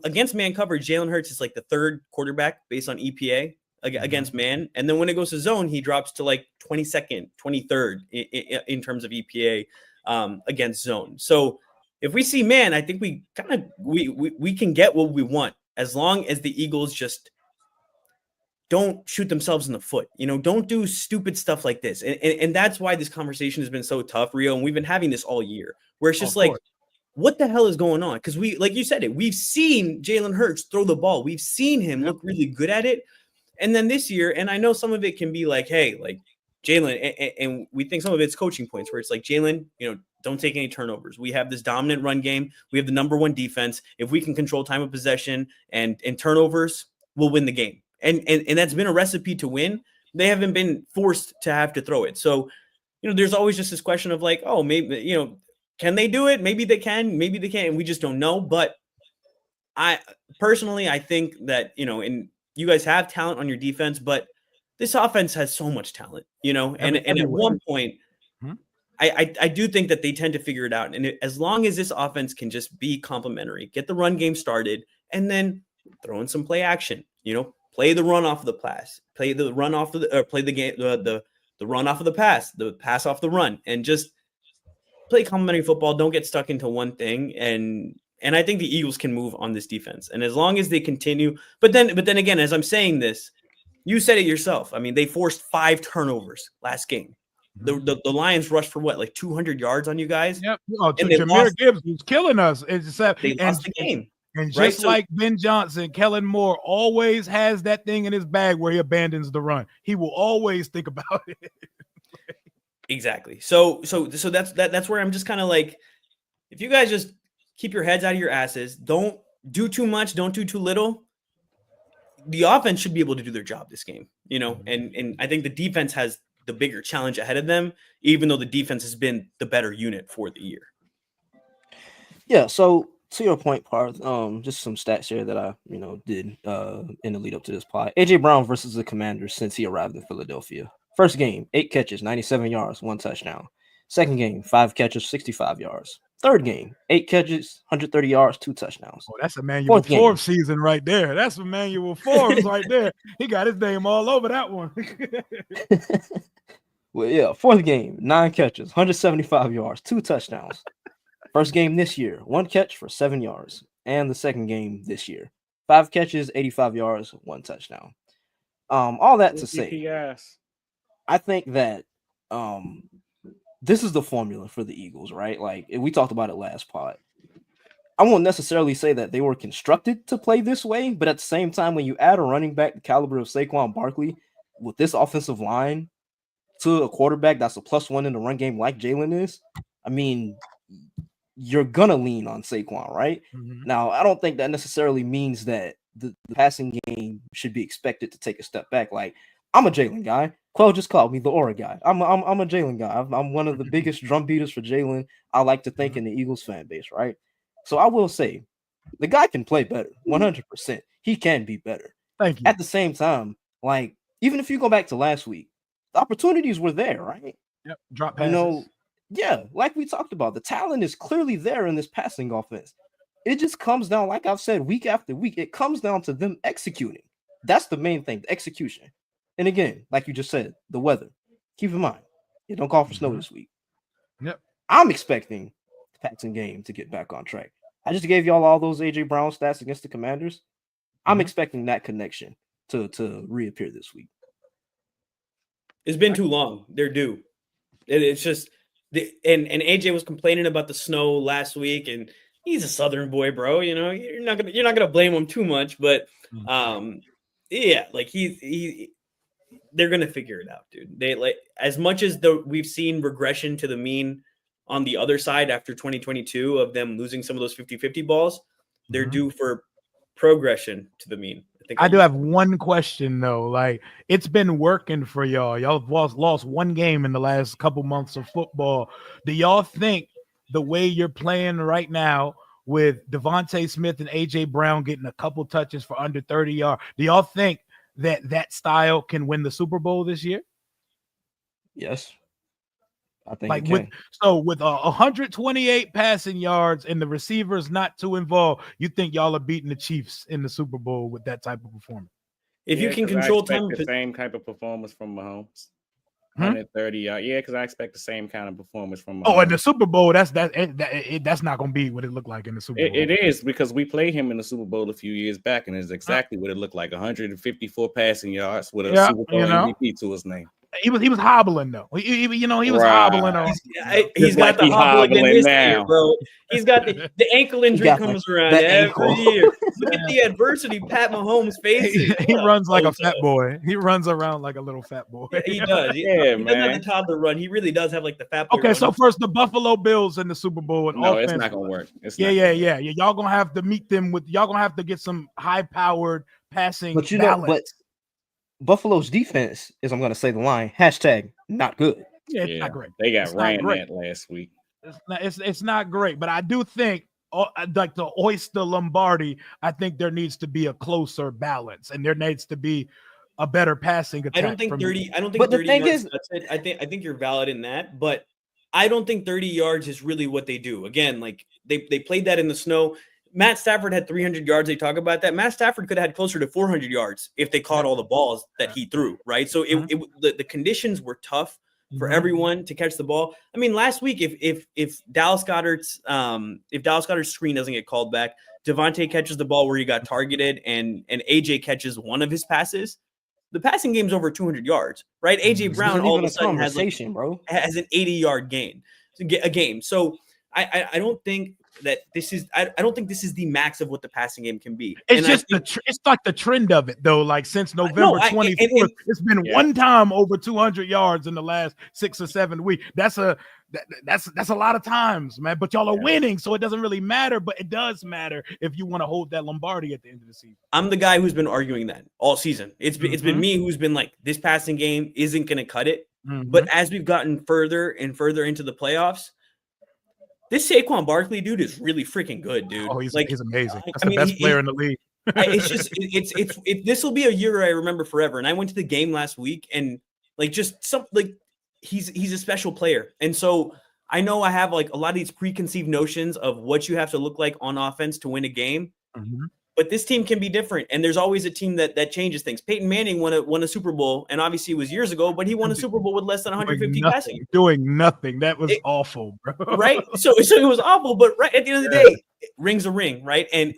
A: against man coverage, Jalen Hurts is like the third quarterback based on EPA against man. And then when it goes to zone, he drops to like 22nd, 23rd in terms of EPA against zone. So if we see man, I think we can get what we want, as long as the Eagles just don't shoot themselves in the foot. Don't do stupid stuff like this. And that's why this conversation has been so tough, Rio. And we've been having this all year, where it's just what the hell is going on? Because like you said, we've seen Jalen Hurts throw the ball. We've seen him look really good at it. And then this year, and I know some of it can be like, hey, like Jalen, and we think some of it's coaching points, where it's like, Jalen, don't take any turnovers. We have this dominant run game. We have the number one defense. If we can control time of possession and turnovers, we'll win the game. And that's been a recipe to win. They haven't been forced to have to throw it. So, there's always just this question of like, oh, maybe, can they do it? Maybe they can, maybe they can't. And we just don't know. But I think that, and you guys have talent on your defense, but this offense has so much talent, and at one point, I do think that they tend to figure it out. And as long as this offense can just be complementary, get the run game started, and then throw in some play action, play the run off of the pass, play the run off of play the game, the run off of the pass off the run, and just play complementary football. Don't get stuck into one thing. And I think the Eagles can move on this defense. And as long as they continue, but then again, as I'm saying this, you said it yourself. They forced 5 turnovers last game. The Lions rushed for what, like 200 yards on you guys?
C: Yep. Jahmyr Gibbs was killing us. They
A: lost the game.
C: And just like Ben Johnson, Kellen Moore always has that thing in his bag where he abandons the run. He will always think about it.
A: Exactly. So that's where I'm just kind of like, if you guys just keep your heads out of your asses, don't do too much, don't do too little, the offense should be able to do their job this game, and I think the defense has the bigger challenge ahead of them, even though the defense has been the better unit for the year.
B: Yeah, so to your point, Parth, just some stats here that I, did in the lead up to this pod. AJ Brown versus the Commanders since he arrived in Philadelphia. First game, 8 catches, 97 yards, 1 touchdown. Second game, 5 catches, 65 yards. Third game, 8 catches, 130 yards, 2 touchdowns.
C: Oh, that's Emmanuel Forbes season right there. That's Emmanuel Forbes right there. He got his name all over that one.
B: Well, yeah, fourth game, 9 catches, 175 yards, 2 touchdowns. First game this year, 1 catch for 7 yards. And the second game this year, 5 catches, 85 yards, 1 touchdown. All that to say, I think that this is the formula for the Eagles, right? Like, we talked about it last pod. I won't necessarily say that they were constructed to play this way, but at the same time, when you add a running back the caliber of Saquon Barkley with this offensive line to a quarterback that's a +1 in the run game like Jalen is, I mean, you're gonna lean on Saquon, right?
C: Mm-hmm.
B: Now, I don't think that necessarily means that the passing game should be expected to take a step back. Like, I'm a Jalen guy. Quell just called me the aura guy. I'm a Jalen guy. I'm one of the biggest drum beaters for Jalen, I like to think, in the Eagles fan base, right? So I will say, the guy can play better, 100%. He can be better.
C: Thank you.
B: At the same time, like, even if you go back to last week, the opportunities were there, right?
C: Yep. Drop passes.
B: Yeah, like we talked about, the talent is clearly there in this passing offense. It just comes down, like I've said, week after week, it comes down to them executing. That's the main thing, the execution. And again, like you just said, the weather. Keep in mind, you don't call for snow this week.
C: Yep.
B: I'm expecting the passing game to get back on track. I just gave y'all all those AJ Brown stats against the Commanders. I'm expecting that connection to reappear this week.
A: It's been too long. They're due. It's just and AJ was complaining about the snow last week, and he's a Southern boy, bro. You're not gonna blame him too much, but yeah, like they're gonna figure it out, dude. They, like, as much as we've seen regression to the mean on the other side after 2022 of them losing some of those 50-50 balls, they're due for progression to the mean.
C: I do have one question though. Like, it's been working for y'all. Y'all have lost one game in the last couple months of football. Do y'all think the way you're playing right now with Devontae Smith and AJ Brown getting a couple touches for under 30 yards, do y'all think that style can win the Super Bowl this year?
B: Yes. I think
C: like
B: with
C: 128 passing yards and the receivers not too involved, you think y'all are beating the Chiefs in the Super Bowl with that type of performance?
A: If you can control time,
D: the same type of performance from Mahomes. 130 yards. Yeah, because I expect the same kind of performance from Mahomes.
C: Oh, in the Super Bowl, that's not going to be what it looked like in the Super Bowl.
D: It is, because we played him in the Super Bowl a few years back, and it's exactly what it looked like: 154 passing yards with a Super Bowl MVP to his name.
C: He was hobbling though. He was hobbling on.
A: He's got the hobbling now, bro. He's got the ankle injury comes around every year. Look at the adversity Pat Mahomes faces.
C: He runs like a fat boy. He runs around like a little fat boy.
A: Yeah, he does. He doesn't have the toddler run. He really does have like the fat boy.
C: Okay,
A: run.
C: so first the Buffalo Bills in the Super Bowl.
D: No, it's not gonna work.
C: Yeah. Y'all gonna have to meet them with. Y'all gonna have to get some high-powered passing.
B: But
C: balance.
B: Buffalo's defense is, I'm going to say the line, #not good.
C: Yeah, it's not great.
D: They got ran at last week.
C: It's not great, but I do think, like the Oyster Lombardi, I think there needs to be a closer balance, and there needs to be a better passing attack.
A: I don't think 30. I don't think.
B: But
A: 30
B: the thing
A: yards,
B: is,
A: that's it. I think you're valid in that, but I don't think 30 yards is really what they do. Again, like they played that in the snow. Matt Stafford had 300 yards. They talk about that. Matt Stafford could have had closer to 400 yards if they caught all the balls that he threw, right? So the conditions were tough for everyone to catch the ball. I mean, last week, if Dallas Goedert's screen doesn't get called back, Devontae catches the ball where he got targeted, and AJ catches one of his passes, the passing game's over 200 yards, right? AJ Brown all of a sudden has an 80-yard game. So I don't think that this is. I don't think this is the max of what the passing game can be.
C: It's
A: And
C: just
A: I think,
C: it's like the trend of it though. Like since November 24th, it's been one time over 200 yards in the last 6 or 7 weeks. That's a lot of times, man. But y'all are winning, so it doesn't really matter. But it does matter if you want to hold that Lombardi at the end of the season.
A: I'm the guy who's been arguing that all season. It's been me who's been like, this passing game isn't going to cut it. But as we've gotten further and further into the playoffs, this Saquon Barkley dude is really freaking good, dude.
C: Oh, he's amazing. That's
A: the
C: best player in the league.
A: It's just this will be a year I remember forever. And I went to the game last week, and like he's a special player. And so I know I have like a lot of these preconceived notions of what you have to look like on offense to win a game. But this team can be different, and there's always a team that changes things. Peyton Manning won a Super Bowl, and obviously it was years ago, but he won a Super Bowl with less than 150 passing.
C: Doing nothing. That was awful, bro.
A: Right? So it was awful, but right at the end of the day, rings a ring, right? And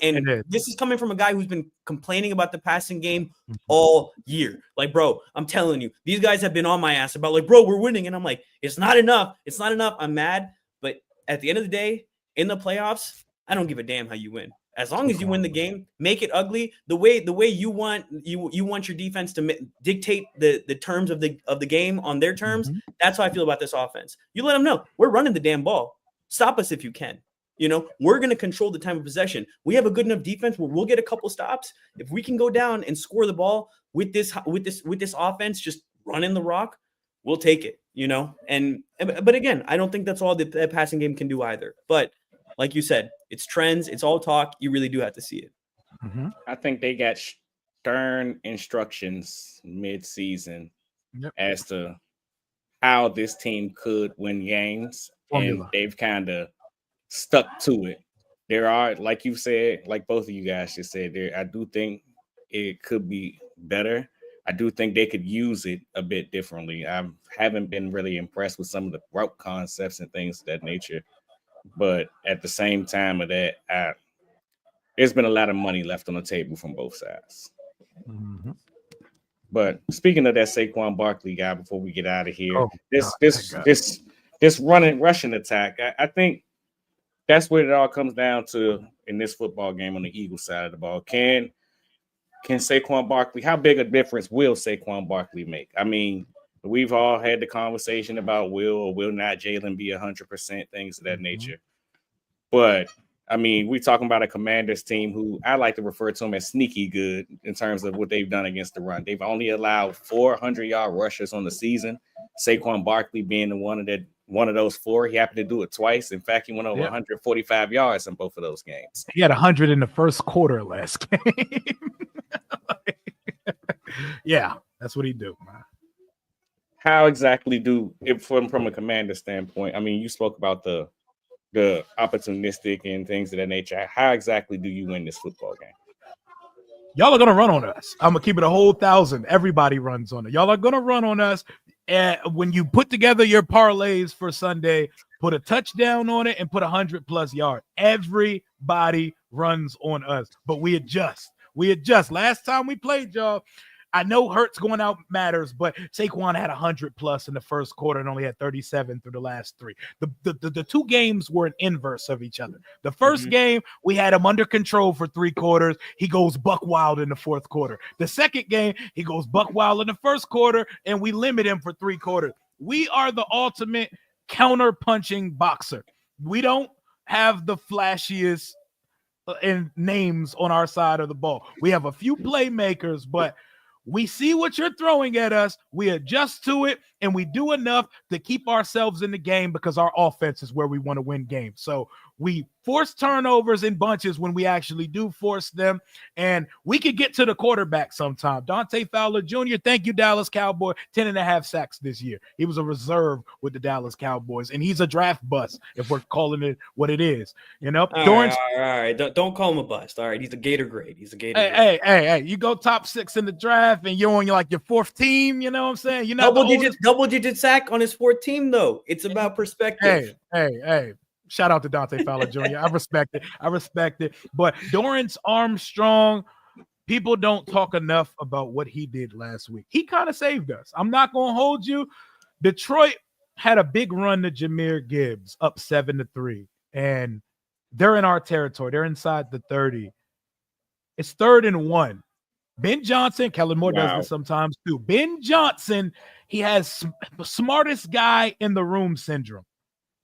A: this is coming from a guy who's been complaining about the passing game all year. Like, bro, I'm telling you, these guys have been on my ass about like, bro, we're winning, and I'm like, it's not enough. It's not enough. I'm mad, but at the end of the day, in the playoffs, I don't give a damn how you win. As long as you win the game, make it ugly the way you want your defense to dictate the terms of the game on their terms. That's how I feel about this offense. You let them know we're running the damn ball. Stop us if you can. You know, we're going to control the time of possession. We have a good enough defense where we'll get a couple stops. If we can go down and score the ball with this offense, just running the rock, we'll take it. You know, but again, I don't think that's all that passing game can do either. But like you said, it's trends. It's all talk. You really do have to see it.
D: I think they got stern instructions mid-season as to how this team could win games, and they've kind of stuck to it. There are, like you said, like both of you guys just said, I do think it could be better. I do think they could use it a bit differently. I haven't been really impressed with some of the route concepts and things of that nature. But at the same time of that, there's been a lot of money left on the table from both sides. But speaking of that Saquon Barkley guy, before we get out of here, this rushing attack, I think that's what it all comes down to in this football game on the Eagles side of the ball. Can Saquon Barkley, how big a difference will Saquon Barkley make? I mean, we've all had the conversation about will or will not Jalen be 100%, things of that nature. But, I mean, we're talking about a Commanders team who I like to refer to them as sneaky good in terms of what they've done against the run. They've only allowed 400-yard rushers on the season. Saquon Barkley being one of those four. He happened to do it twice. In fact, he went over 145 yards in both of those games.
C: He had 100 in the first quarter last game. Yeah, that's what he do, man.
D: How exactly from a Commander standpoint, I mean, you spoke about the opportunistic and things of that nature. How exactly do you win this football game?
C: Y'all are going to run on us. I'm going to keep it a whole 1,000. Everybody runs on it. Y'all are going to run on us. And when you put together your parlays for Sunday, put a touchdown on it and put 100+ yards. Everybody runs on us, but we adjust. Last time we played, y'all, I know Hurts going out matters, but Saquon had 100+ in the first quarter and only had 37 through the last 3. The two games were an inverse of each other. The first game, we had him under control for 3 quarters. He goes buck wild in the fourth quarter. The second game, he goes buck wild in the first quarter, and we limit him for 3 quarters. We are the ultimate counter-punching boxer. We don't have the flashiest names on our side of the ball. We have a few playmakers, but we see what you're throwing at us. We adjust to it, and we do enough to keep ourselves in the game because our offense is where we want to win games. So we force turnovers in bunches when we actually do force them, and we could get to the quarterback sometime. Dante Fowler Jr., thank you, Dallas Cowboy, 10.5 sacks this year. He was a reserve with the Dallas Cowboys, and he's a draft bust if we're calling it what it is. You know,
A: all right. Don't call him a bust. All right, he's a Gator grade.
C: Hey, you go top 6 in the draft, and you're on your 4th team. You know what I'm saying? You're not
A: double digit sack on his 4th team, though. It's about perspective.
C: Hey. Shout out to Dante Fowler Jr. I respect it. But Dorrance Armstrong, people don't talk enough about what he did last week. He kind of saved us. I'm not going to hold you. Detroit had a big run to Jahmyr Gibbs, up 7-3. And They're in our territory. They're inside the 30. It's 3rd and 1. Ben Johnson, Kellen Moore does this sometimes too. Ben Johnson, he has smartest guy in the room syndrome.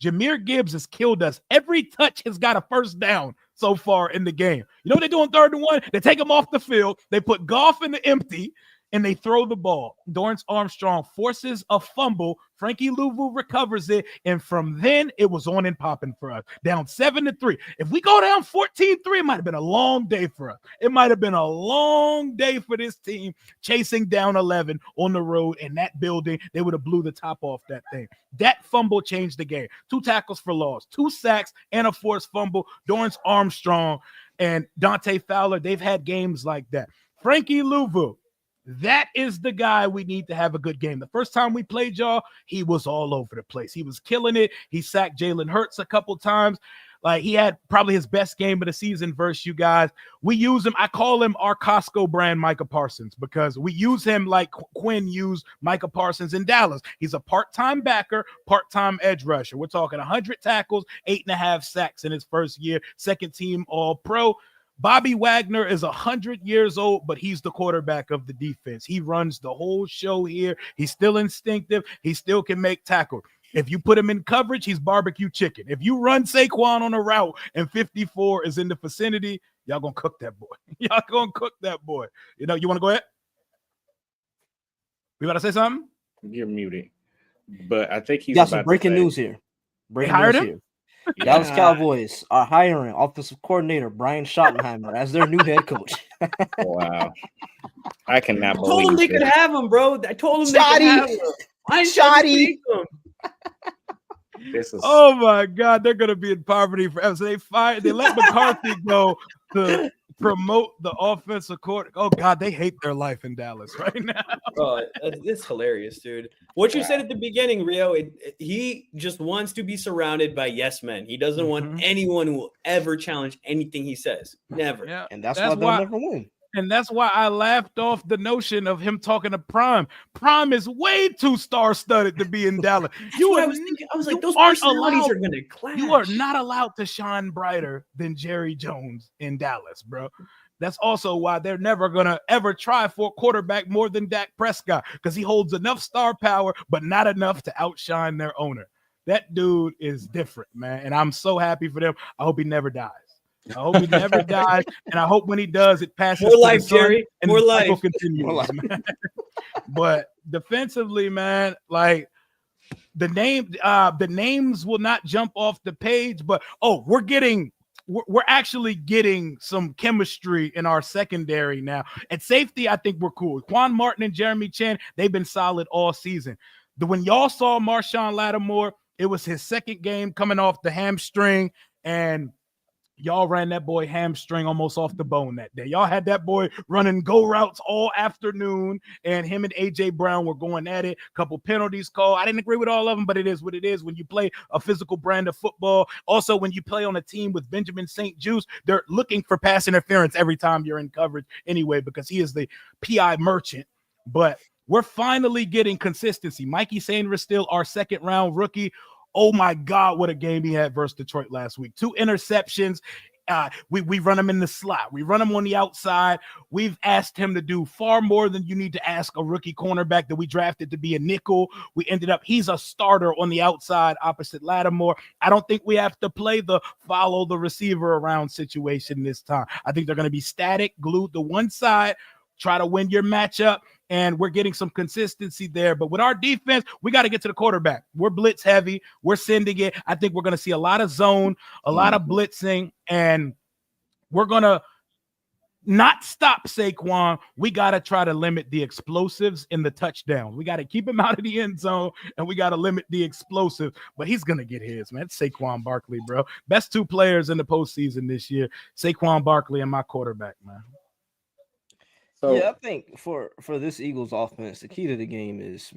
C: Jahmyr Gibbs has killed us. Every touch has got a first down so far in the game. You know what they do on 3rd and 1? They take him off the field. They put Goff in the empty, and they throw the ball. Dorrance Armstrong forces a fumble. Frankie Louvu recovers it, and from then, it was on and popping for us. Down 7-3. If we go down 14-3, it might have been a long day for us. It might have been a long day for this team chasing down 11 on the road in that building. They would have blew the top off that thing. That fumble changed the game. 2 tackles for loss, 2 sacks, and a forced fumble. Dorrance Armstrong and Dante Fowler, they've had games like that. Frankie Louvu, that is the guy we need to have a good game. The first time we played y'all, he was all over the place. He was killing it. He sacked Jalen Hurts a couple times. Like, he had probably his best game of the season versus you guys. We use him. I call him our Costco brand Micah Parsons because we use him like Quinn used Micah Parsons in Dallas. He's a part-time backer, part-time edge rusher. We're talking 100 tackles, 8.5 sacks in his first year, second team All-Pro. Bobby Wagner is 100 years old, but he's the quarterback of the defense. He runs the whole show here. He's still instinctive. He still can make tackles. If you put him in coverage, he's barbecue chicken. If you run Saquon on a route and 54 is in the vicinity, y'all gonna cook that boy. Y'all gonna cook that boy. You know, you want to go ahead? We about to say something?
D: You're muted. But I think he's
B: got some breaking news here.
C: Breaking news
B: here. Dallas Cowboys are hiring offensive coordinator Brian Schottenheimer as their new head coach.
D: Wow. I cannot believe
A: I told them they could have him, bro. I told them they could have him.
B: Shoddy.
D: This is...
C: Oh my God, they're gonna be in poverty forever. So they let McCarthy go to promote the offensive coordinator. Oh God, they hate their life in Dallas right now.
A: Oh, it's hilarious, dude. What you said at the beginning, Rio, he just wants to be surrounded by yes men. He doesn't want anyone who will ever challenge anything he says. Never.
C: Yeah,
B: and that's why they'll never win.
C: And that's why I laughed off the notion of him talking to Prime. Prime is way too star-studded to be in Dallas.
A: I was like, those personalities are going to clash.
C: You are not allowed to shine brighter than Jerry Jones in Dallas, bro. That's also why they're never going to ever try for a quarterback more than Dak Prescott, because he holds enough star power, but not enough to outshine their owner. That dude is different, man. And I'm so happy for them. I hope he never dies. I hope he never dies, and I hope when he does, it passes.
A: More life, Jerry.
C: And
A: more life.
C: Continues, more life. Man. But defensively, man, like the names will not jump off the page. But we're actually getting some chemistry in our secondary now. At safety, I think we're cool. Quan Martin and Jeremy Chin, they've been solid all season. When y'all saw Marshawn Lattimore, it was his second game coming off the hamstring, and y'all ran that boy hamstring almost off the bone that day. Y'all had that boy running go routes all afternoon, and him and A.J. Brown were going at it. Couple penalties called. I didn't agree with all of them, but it is what it is when you play a physical brand of football. Also, when you play on a team with Benjamin St. Juste, they're looking for pass interference every time you're in coverage anyway, because he is the PI merchant. But we're finally getting consistency. Mikey Sainristil, still our second-round rookie. Oh my God, what a game he had versus Detroit last week. 2 interceptions. We run him in the slot. We run him on the outside. We've asked him to do far more than you need to ask a rookie cornerback that we drafted to be a nickel. He's a starter on the outside opposite Lattimore. I don't think we have to play the follow the receiver around situation this time. I think they're going to be static, glued to one side, try to win your matchup. And we're getting some consistency there. But with our defense, we got to get to the quarterback. We're blitz heavy. We're sending it. I think we're going to see a lot of zone, a lot of blitzing, and we're going to not stop Saquon. We got to try to limit the explosives in the touchdowns. We got to keep him out of the end zone, and we got to limit the explosives. But he's going to get his, man. It's Saquon Barkley, bro. Best 2 players in the postseason this year, Saquon Barkley and my quarterback, man.
B: So, yeah, I think for this Eagles offense, the key to the game is,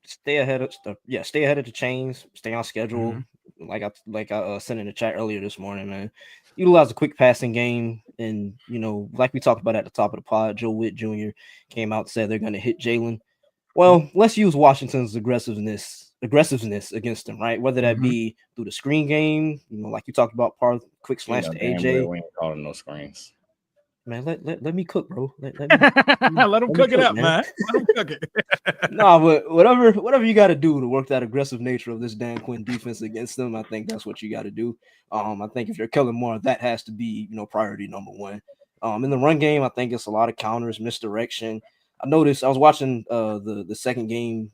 B: stay ahead of the chains, stay on schedule. Mm-hmm. Like I said in the chat earlier this morning, man. Utilize a quick passing game, and like we talked about at the top of the pod, Joe Witt Jr. came out and said they're going to hit Jalen. Well, let's use Washington's aggressiveness aggressiveness against them, right? Whether that be through the screen game, like you talked about, Parth, quick slash to AJ.
D: We ain't calling no screens.
B: Man, let me cook, bro. Let me
C: let him cook it up, man. Let him cook it.
B: But whatever you got to do to work that aggressive nature of this Dan Quinn defense against them, I think that's what you got to do. I think if you're Kellen Moore, that has to be priority number one. In the run game, I think it's a lot of counters, misdirection. I noticed I was watching the second game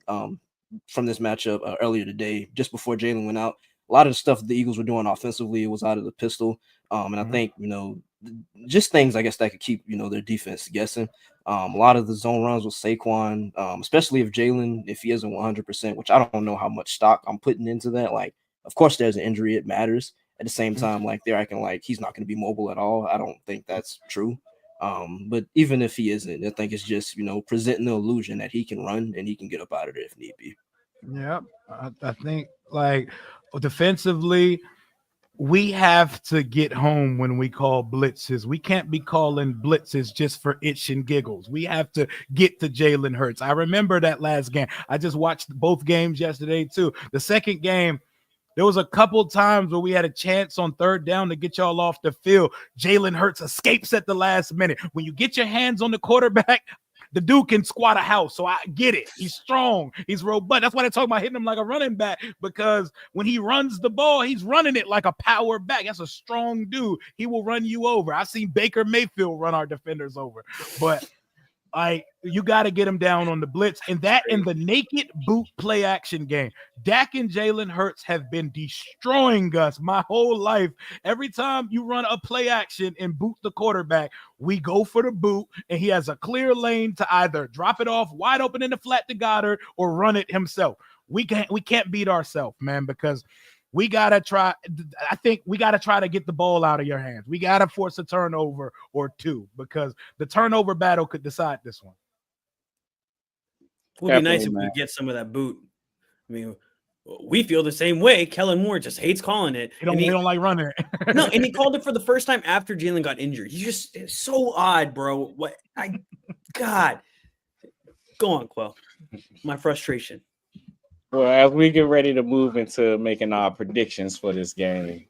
B: from this matchup earlier today, just before Jalen went out. A lot of the stuff the Eagles were doing offensively was out of the pistol, and I think just things I guess that could keep their defense guessing. A lot of the zone runs with Saquon, especially if he isn't 100%, which I don't know how much stock I'm putting into that. Like, of course, there's an injury; it matters. At the same time, like they're acting like he's not going to be mobile at all. I don't think that's true. But even if he isn't, I think it's just presenting the illusion that he can run and he can get up out of there if need be.
C: Yeah, I think like defensively, we have to get home when we call blitzes. We can't be calling blitzes just for itch and giggles. We have to get to Jalen Hurts. I remember that last game. I just watched both games yesterday too. The second game, there was a couple times where we had a chance on third down to get y'all off the field. Jalen Hurts escapes at the last minute. When you get your hands on the quarterback, the dude can squat a house. So I get it. He's strong. He's robust. That's why they talk about hitting him like a running back, because when he runs the ball, he's running it like a power back. That's a strong dude. He will run you over. I've seen Baker Mayfield run our defenders over. But you got to get him down on the blitz. And that in the naked boot play action game, Dak and Jalen Hurts have been destroying us my whole life. Every time you run a play action and boot the quarterback, we go for the boot, and he has a clear lane to either drop it off wide open in the flat to Goddard or run it himself. We can't beat ourselves, man, because we gotta try. I think we gotta try to get the ball out of your hands. We gotta force a turnover or two, because the turnover battle could decide this one.
A: It would be nice if we get some of that boot. I mean, we feel the same way. Kellen Moore just hates calling it.
C: He don't like running it.
A: No, and he called it for the first time after Jalen got injured. It's so odd, bro. God. Go on, Quell. My frustration.
D: Well, as we get ready to move into making our predictions for this game,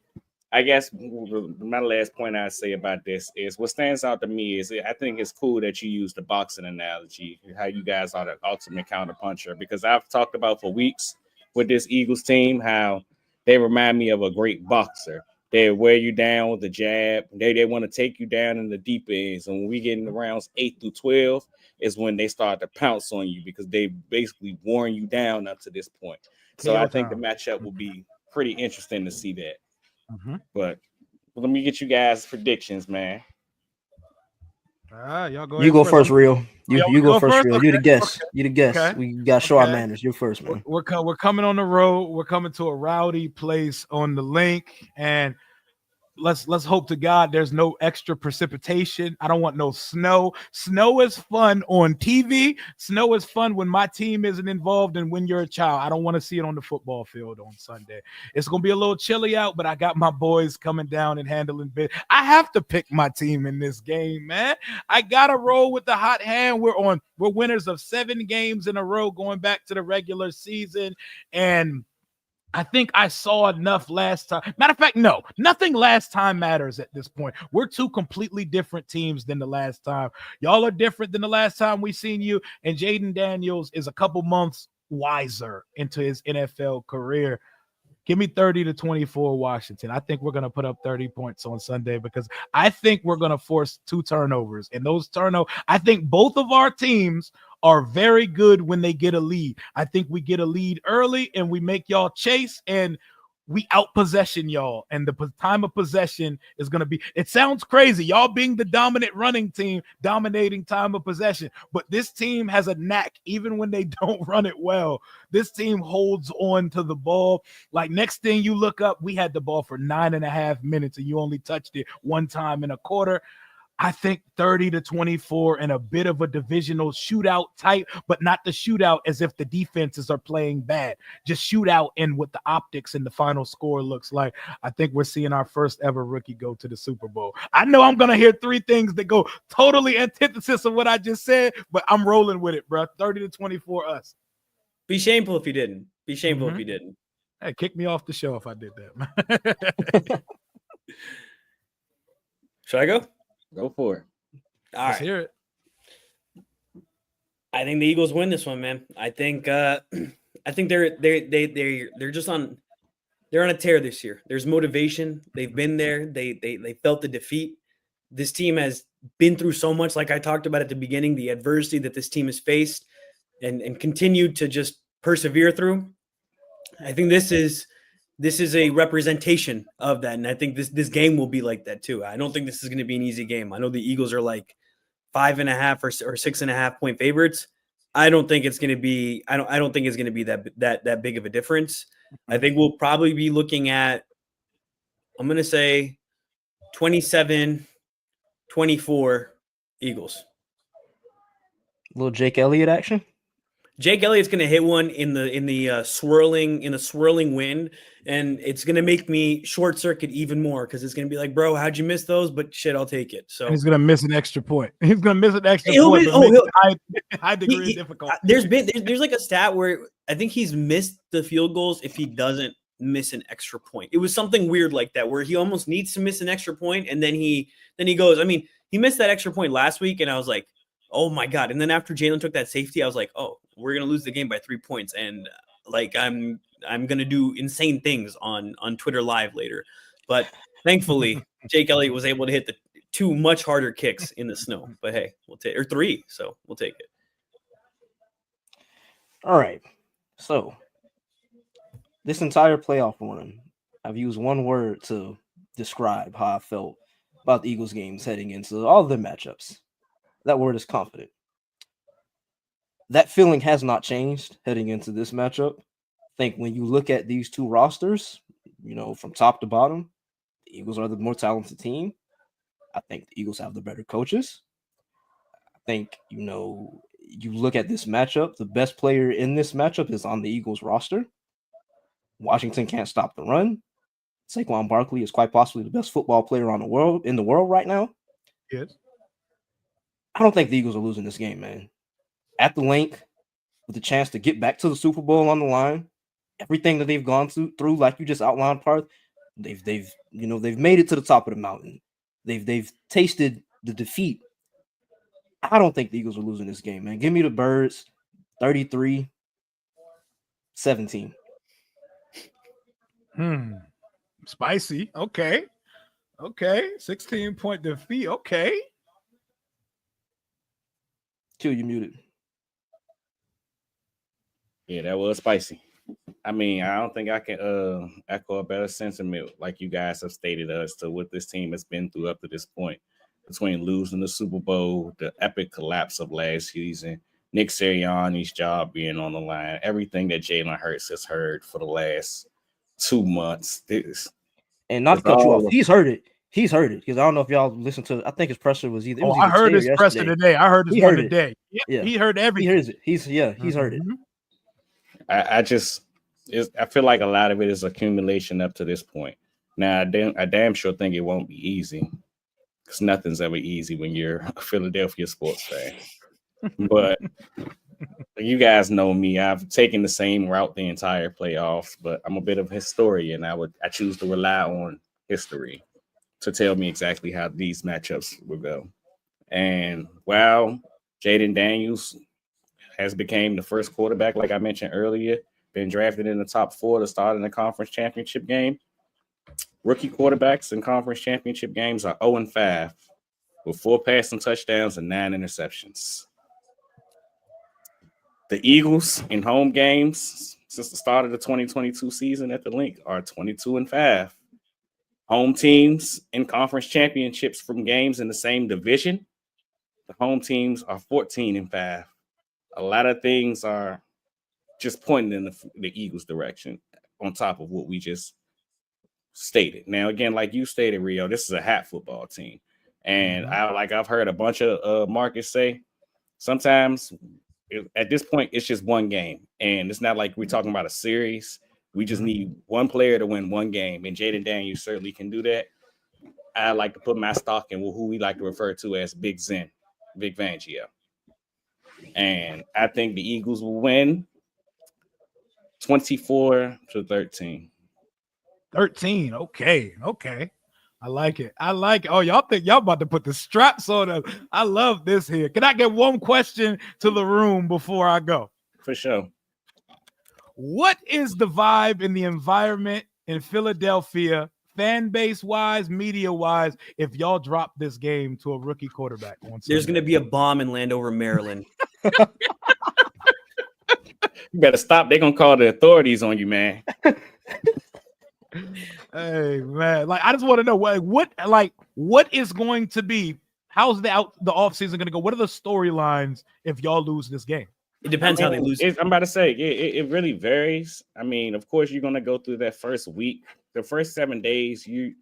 D: I guess my last point I'd say about this is what stands out to me is I think it's cool that you use the boxing analogy, how you guys are the ultimate counter puncher, because I've talked about for weeks with this Eagles team how they remind me of a great boxer. They wear you down with the jab. They want to take you down in the deep ends. And when we get in the rounds 8 through 12 is when they start to pounce on you, because they basically worn you down up to this point. So I think the matchup will be pretty interesting to see that. But let me get you guys' predictions, man.
C: Y'all go.
B: You go first, Rio. You go first, Rio.
C: Okay.
B: You the guest.
C: Okay.
B: You the guest.
C: Okay.
B: We got to show our manners. You're first, man.
C: We're coming on the road. We're coming to a rowdy place on the link, and let's hope to God there's no extra precipitation. I don't want no snow. Snow is fun on TV. Snow is fun when my team isn't involved and when you're a child. I don't want to see it on the football field on Sunday. It's going to be a little chilly out, but I got my boys coming down and handling bit. I have to pick my team in this game, man. I got to roll with the hot hand. We're winners of 7 games in a row going back to the regular season, and I think I saw enough last time. Matter of fact, no, nothing last time matters at this point. We're 2 completely different teams than the last time. Y'all are different than the last time we seen you. And Jaden Daniels is a couple months wiser into his NFL career. Give me 30-24 Washington. I think we're going to put up 30 points on Sunday, because I think we're going to force 2 turnovers. And those turnovers, I think both of our teams are very good when they get a lead. I think we get a lead early and we make y'all chase and we out-possession y'all. And the time of possession is going to be, it sounds crazy, y'all being the dominant running team, dominating time of possession. But this team has a knack, even when they don't run it well. This team holds on to the ball. Like, next thing you look up, we had the ball for 9.5 minutes and you only touched it 1 time in a quarter. I think 30-24 and a bit of a divisional shootout type, but not the shootout as if the defenses are playing bad. Just shootout in what the optics and the final score looks like. I think we're seeing our first ever rookie go to the Super Bowl. I know I'm going to hear 3 things that go totally antithesis of what I just said, but I'm rolling with it, bro. 30-24 us.
A: Be shameful if you didn't. Be shameful if you didn't.
C: Hey, kick me off the show if I did that.
A: Should I go?
D: Go for it.
A: All
C: Let's
A: right.
C: hear it.
A: I think the Eagles win this one, man. I think they're just on a tear this year. There's motivation. They've been there. They felt the defeat. This team has been through so much, like I talked about at the beginning, the adversity that this team has faced and continued to just persevere through. I think this is a representation of that. And I think this game will be like that too. I don't think this is going to be an easy game. I know the Eagles are like 5.5 or 6.5 point favorites. I don't think it's going to be, I don't think it's going to be that big of a difference. I think we'll probably be looking at, I'm going to say 27-24 Eagles.
B: Little Jake Elliott action.
A: Jake Elliott's going to hit one in the swirling wind, and it's going to make me short circuit even more because it's going to be like, bro, how'd you miss those? But shit, I'll take it. So
C: he's going to miss an extra point. He's going to miss an extra point. High degree of difficulty.
A: There's like a stat where I think he's missed the field goals if he doesn't miss an extra point. It was something weird like that where he almost needs to miss an extra point, and then he goes. I mean, he missed that extra point last week, and I was like, oh my God. And then after Jalen took that safety, I was like, oh, we're going to lose the game by 3 points. And like, I'm going to do insane things on Twitter Live later. But thankfully, Jake Elliott was able to hit the 2 much harder kicks in the snow. But hey, we'll take, or 3. So we'll take it.
B: All right. So this entire playoff run, I've used one word to describe how I felt about the Eagles games heading into all of their matchups. That word is confident. That feeling has not changed heading into this matchup. I think when you look at these two rosters, from top to bottom, the Eagles are the more talented team. I think the Eagles have the better coaches. I think, you look at this matchup, the best player in this matchup is on the Eagles roster. Washington can't stop the run. Saquon Barkley is quite possibly the best football player in the world right now.
C: Yes.
B: I don't think the Eagles are losing this game, man. At the link, with the chance to get back to the Super Bowl on the line, everything that they've gone through, like you just outlined, Parth, they've made it to the top of the mountain. They've tasted the defeat. I don't think the Eagles are losing this game, man. Give me the Birds, 33-17.
C: Spicy. Okay. 16-point defeat. Okay.
B: Q, you muted.
D: Yeah, that was spicy. I mean, I don't think I can echo a better sentiment like you guys have stated as to what this team has been through up to this point, between losing the Super Bowl, the epic collapse of last season, Nick Sirianni's job being on the line, everything that Jalen Hurts has heard for the last 2 months.
B: And not to cut you off, he's heard it because I don't know if y'all listened to. I think his presser was either.
C: I heard his presser today. I heard his one today. Yeah, he heard everything.
B: He hears it. He's heard it.
D: I feel like a lot of it is accumulation up to this point. Now, I damn sure think it won't be easy because nothing's ever easy when you're a Philadelphia sports fan. But you guys know me. I've taken the same route the entire playoffs, but I'm a bit of a historian. I choose to rely on history to tell me exactly how these matchups will go. And while Jaden Daniels has become the first quarterback, like I mentioned earlier, been drafted in the top 4 to start in the conference championship game, rookie quarterbacks in conference championship games are 0-5 with 4 passing touchdowns and 9 interceptions. The Eagles in home games since the start of the 2022 season at the link are 22-5. Home teams in conference championships from games in the same division, the home teams are 14-5. A lot of things are just pointing in the Eagles' direction on top of what we just stated. Now, again, like you stated, Rio, this is a hat football team. And I've heard a bunch of markets say sometimes at this point, it's just one game. And it's not like we're talking about a series. We just need one player to win one game. And Jaden Daniels certainly can do that. I like to put my stock in who we like to refer to as Big Zen, Big Fangio. And I think the Eagles will win 24-13.
C: 13. Okay. I like it. Oh, y'all think y'all about to put the straps on us. I love this here. Can I get one question to the room before I go?
D: For sure.
C: What is the vibe in the environment in Philadelphia, fan base wise, media wise, if y'all drop this game to a rookie quarterback?
A: There's going to be a bomb in Landover, Maryland.
D: You better stop. They're going to call the authorities on you, man.
C: Hey, man. Like, I just want to know what is going to be, how's the offseason going to go? What are the storylines if y'all lose this game?
A: It depends how they lose.
D: I'm about to say, it really varies. I mean, of course, you're going to go through that first week. The first 7 days, you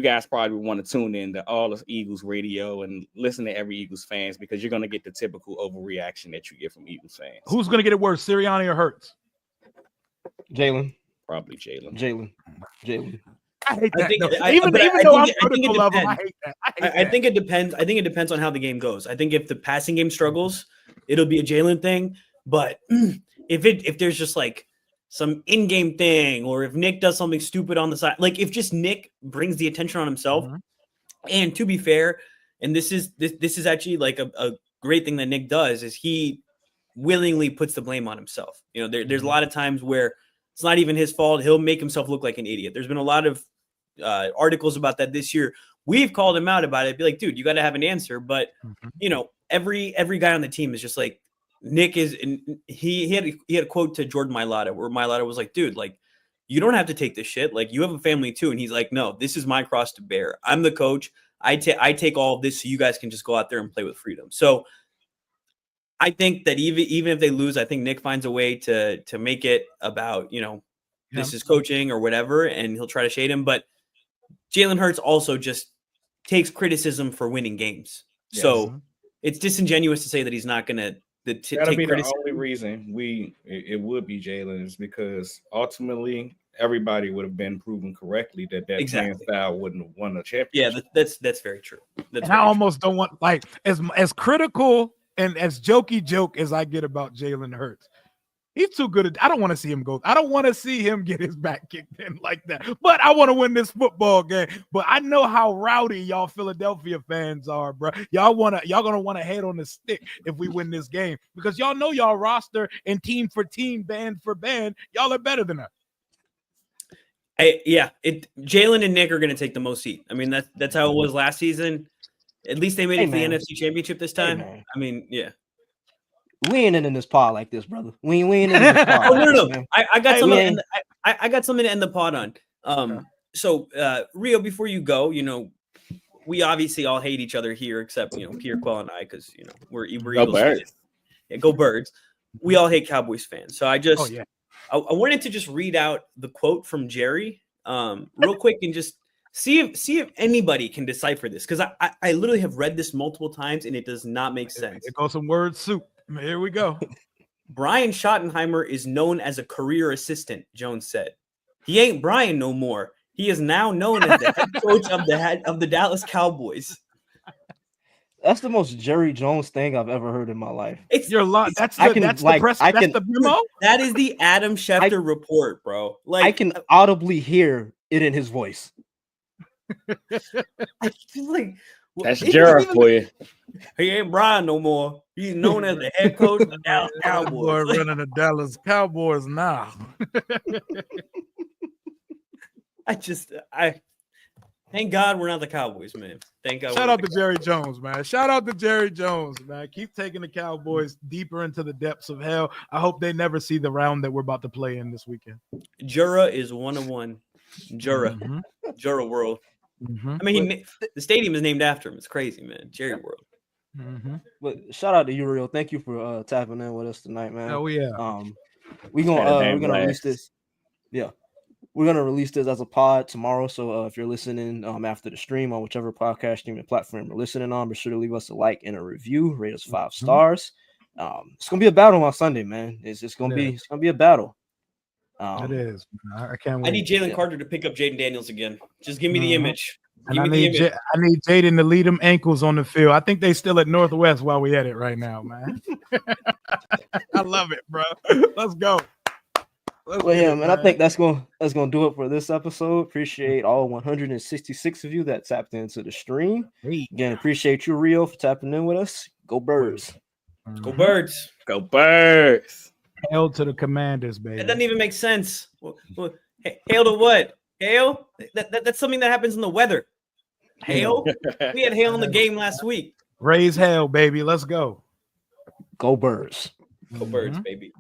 D: guys probably want to tune in to all of Eagles radio and listen to every Eagles fans because you're going to get the typical overreaction that you get from Eagles fans.
C: Who's going to get it worse, Sirianni or Hurts?
B: Jalen.
D: Probably Jalen.
C: I hate that.
A: Even though I'm critical of him,
C: I hate that.
A: I think it depends. I think it depends on how the game goes. I think if the passing game struggles, it'll be a Jalen thing. But if there's just like some in-game thing, or if Nick does something stupid on the side, like if just Nick brings the attention on himself, and to be fair, and this is actually like a great thing that Nick does is he willingly puts the blame on himself. You know, there's a lot of times where it's not even his fault. He'll make himself look like an idiot. There's been a lot of articles about that this year. We've called him out about it. Be like, dude, you got to have an answer. But you know, every guy on the team is just like Nick is. And he had a quote to Jordan Mailata where Mailata was like, dude, like you don't have to take this shit. Like you have a family too. And he's like, no, this is my cross to bear. I'm the coach. I take all of this so you guys can just go out there and play with freedom. So I think that even if they lose, I think Nick finds a way to make it about, you know, this is coaching or whatever, and he'll try to shade him. But Jalen Hurts also just takes criticism for winning games. Yes. So it's disingenuous to say that he's not going to take criticism.
D: The only reason it would be Jalen is because ultimately everybody would have been proven correctly that playing style wouldn't have won a championship.
A: Yeah, that's very true.
C: I almost don't want, like, as critical and as jokey joke as I get about Jalen Hurts, he's too good. I don't want to see him go. I don't want to see him get his back kicked in like that. But I want to win this football game. But I know how rowdy y'all Philadelphia fans are, bro. Y'all gonna want to head on the stick if we win this game because y'all know y'all roster and team for team, band for band, y'all are better than us.
A: Jalen and Nick are going to take the most heat. I mean, that's how it was last season. At least they made it to the NFC Championship this time. I mean, yeah.
B: We ain't in this pod like this, brother. We ain't in this pod.
A: No. I got something. I got something to end the pod on. So Rio, before you go, you know, we obviously all hate each other here, except Pierre, Quell, and I, because we're Eagles fans. Yeah, go Birds. We all hate Cowboys fans. So I wanted to just read out the quote from Jerry, real quick, and just see if anybody can decipher this, because I literally have read this multiple times and it does not make sense.
C: It goes some word soup. Here we go.
A: Brian Schottenheimer is known as a career assistant, Jones said. He ain't Brian no more. He is now known as the head coach of the Dallas Cowboys.
B: That's the most Jerry Jones thing I've ever heard in my life.
C: That's the memo.
B: That
A: is the Adam Schefter report, bro. Like
B: I can audibly hear it in his voice.
D: That's Jared for you.
A: He ain't Brian no more. He's known as the head coach of the Dallas Cowboys.
C: Boy, running the Dallas Cowboys now.
A: I thank God we're not the Cowboys, man. Thank God.
C: Shout out to Jerry Jones, man. Shout out to Jerry Jones, man. Keep taking the Cowboys deeper into the depths of hell. I hope they never see the round that we're about to play in this weekend.
A: Jura is 1-1. Jura. Jura World. I mean, the stadium is named after him. It's crazy, man. Jerry World.
B: But shout out to you, Rio. Thank you for tapping in with us tonight, man.
C: Oh yeah.
B: We're gonna release this. Yeah, we're gonna release this as a pod tomorrow. So if you're listening after the stream on whichever podcast streaming platform you're listening on, be sure to leave us a like and a review. Rate us 5 stars. It's gonna be a battle on Sunday, man. It's gonna be a battle.
C: It is. I can't wait.
A: I need Jalen Carter to pick up Jaden Daniels again. Just give me the image.
C: And I need Jaden to lead them ankles on the field. I think they still at Northwest while we at it right now, man. I love it, bro. Let's go.
B: Well, yeah, man, I think that's gonna do it for this episode. Appreciate all 166 of you that tapped into the stream. Again, appreciate you, Rio, for tapping in with us. Go Birds.
A: Go Birds.
D: Go Birds.
C: Hail to the Commanders, baby.
A: That doesn't even make sense. Hail to what? Hail? That's something that happens in the weather. Hail? We had hail in the game last week.
C: Raise hell, baby. Let's go.
B: Go Birds.
A: Go Birds, baby.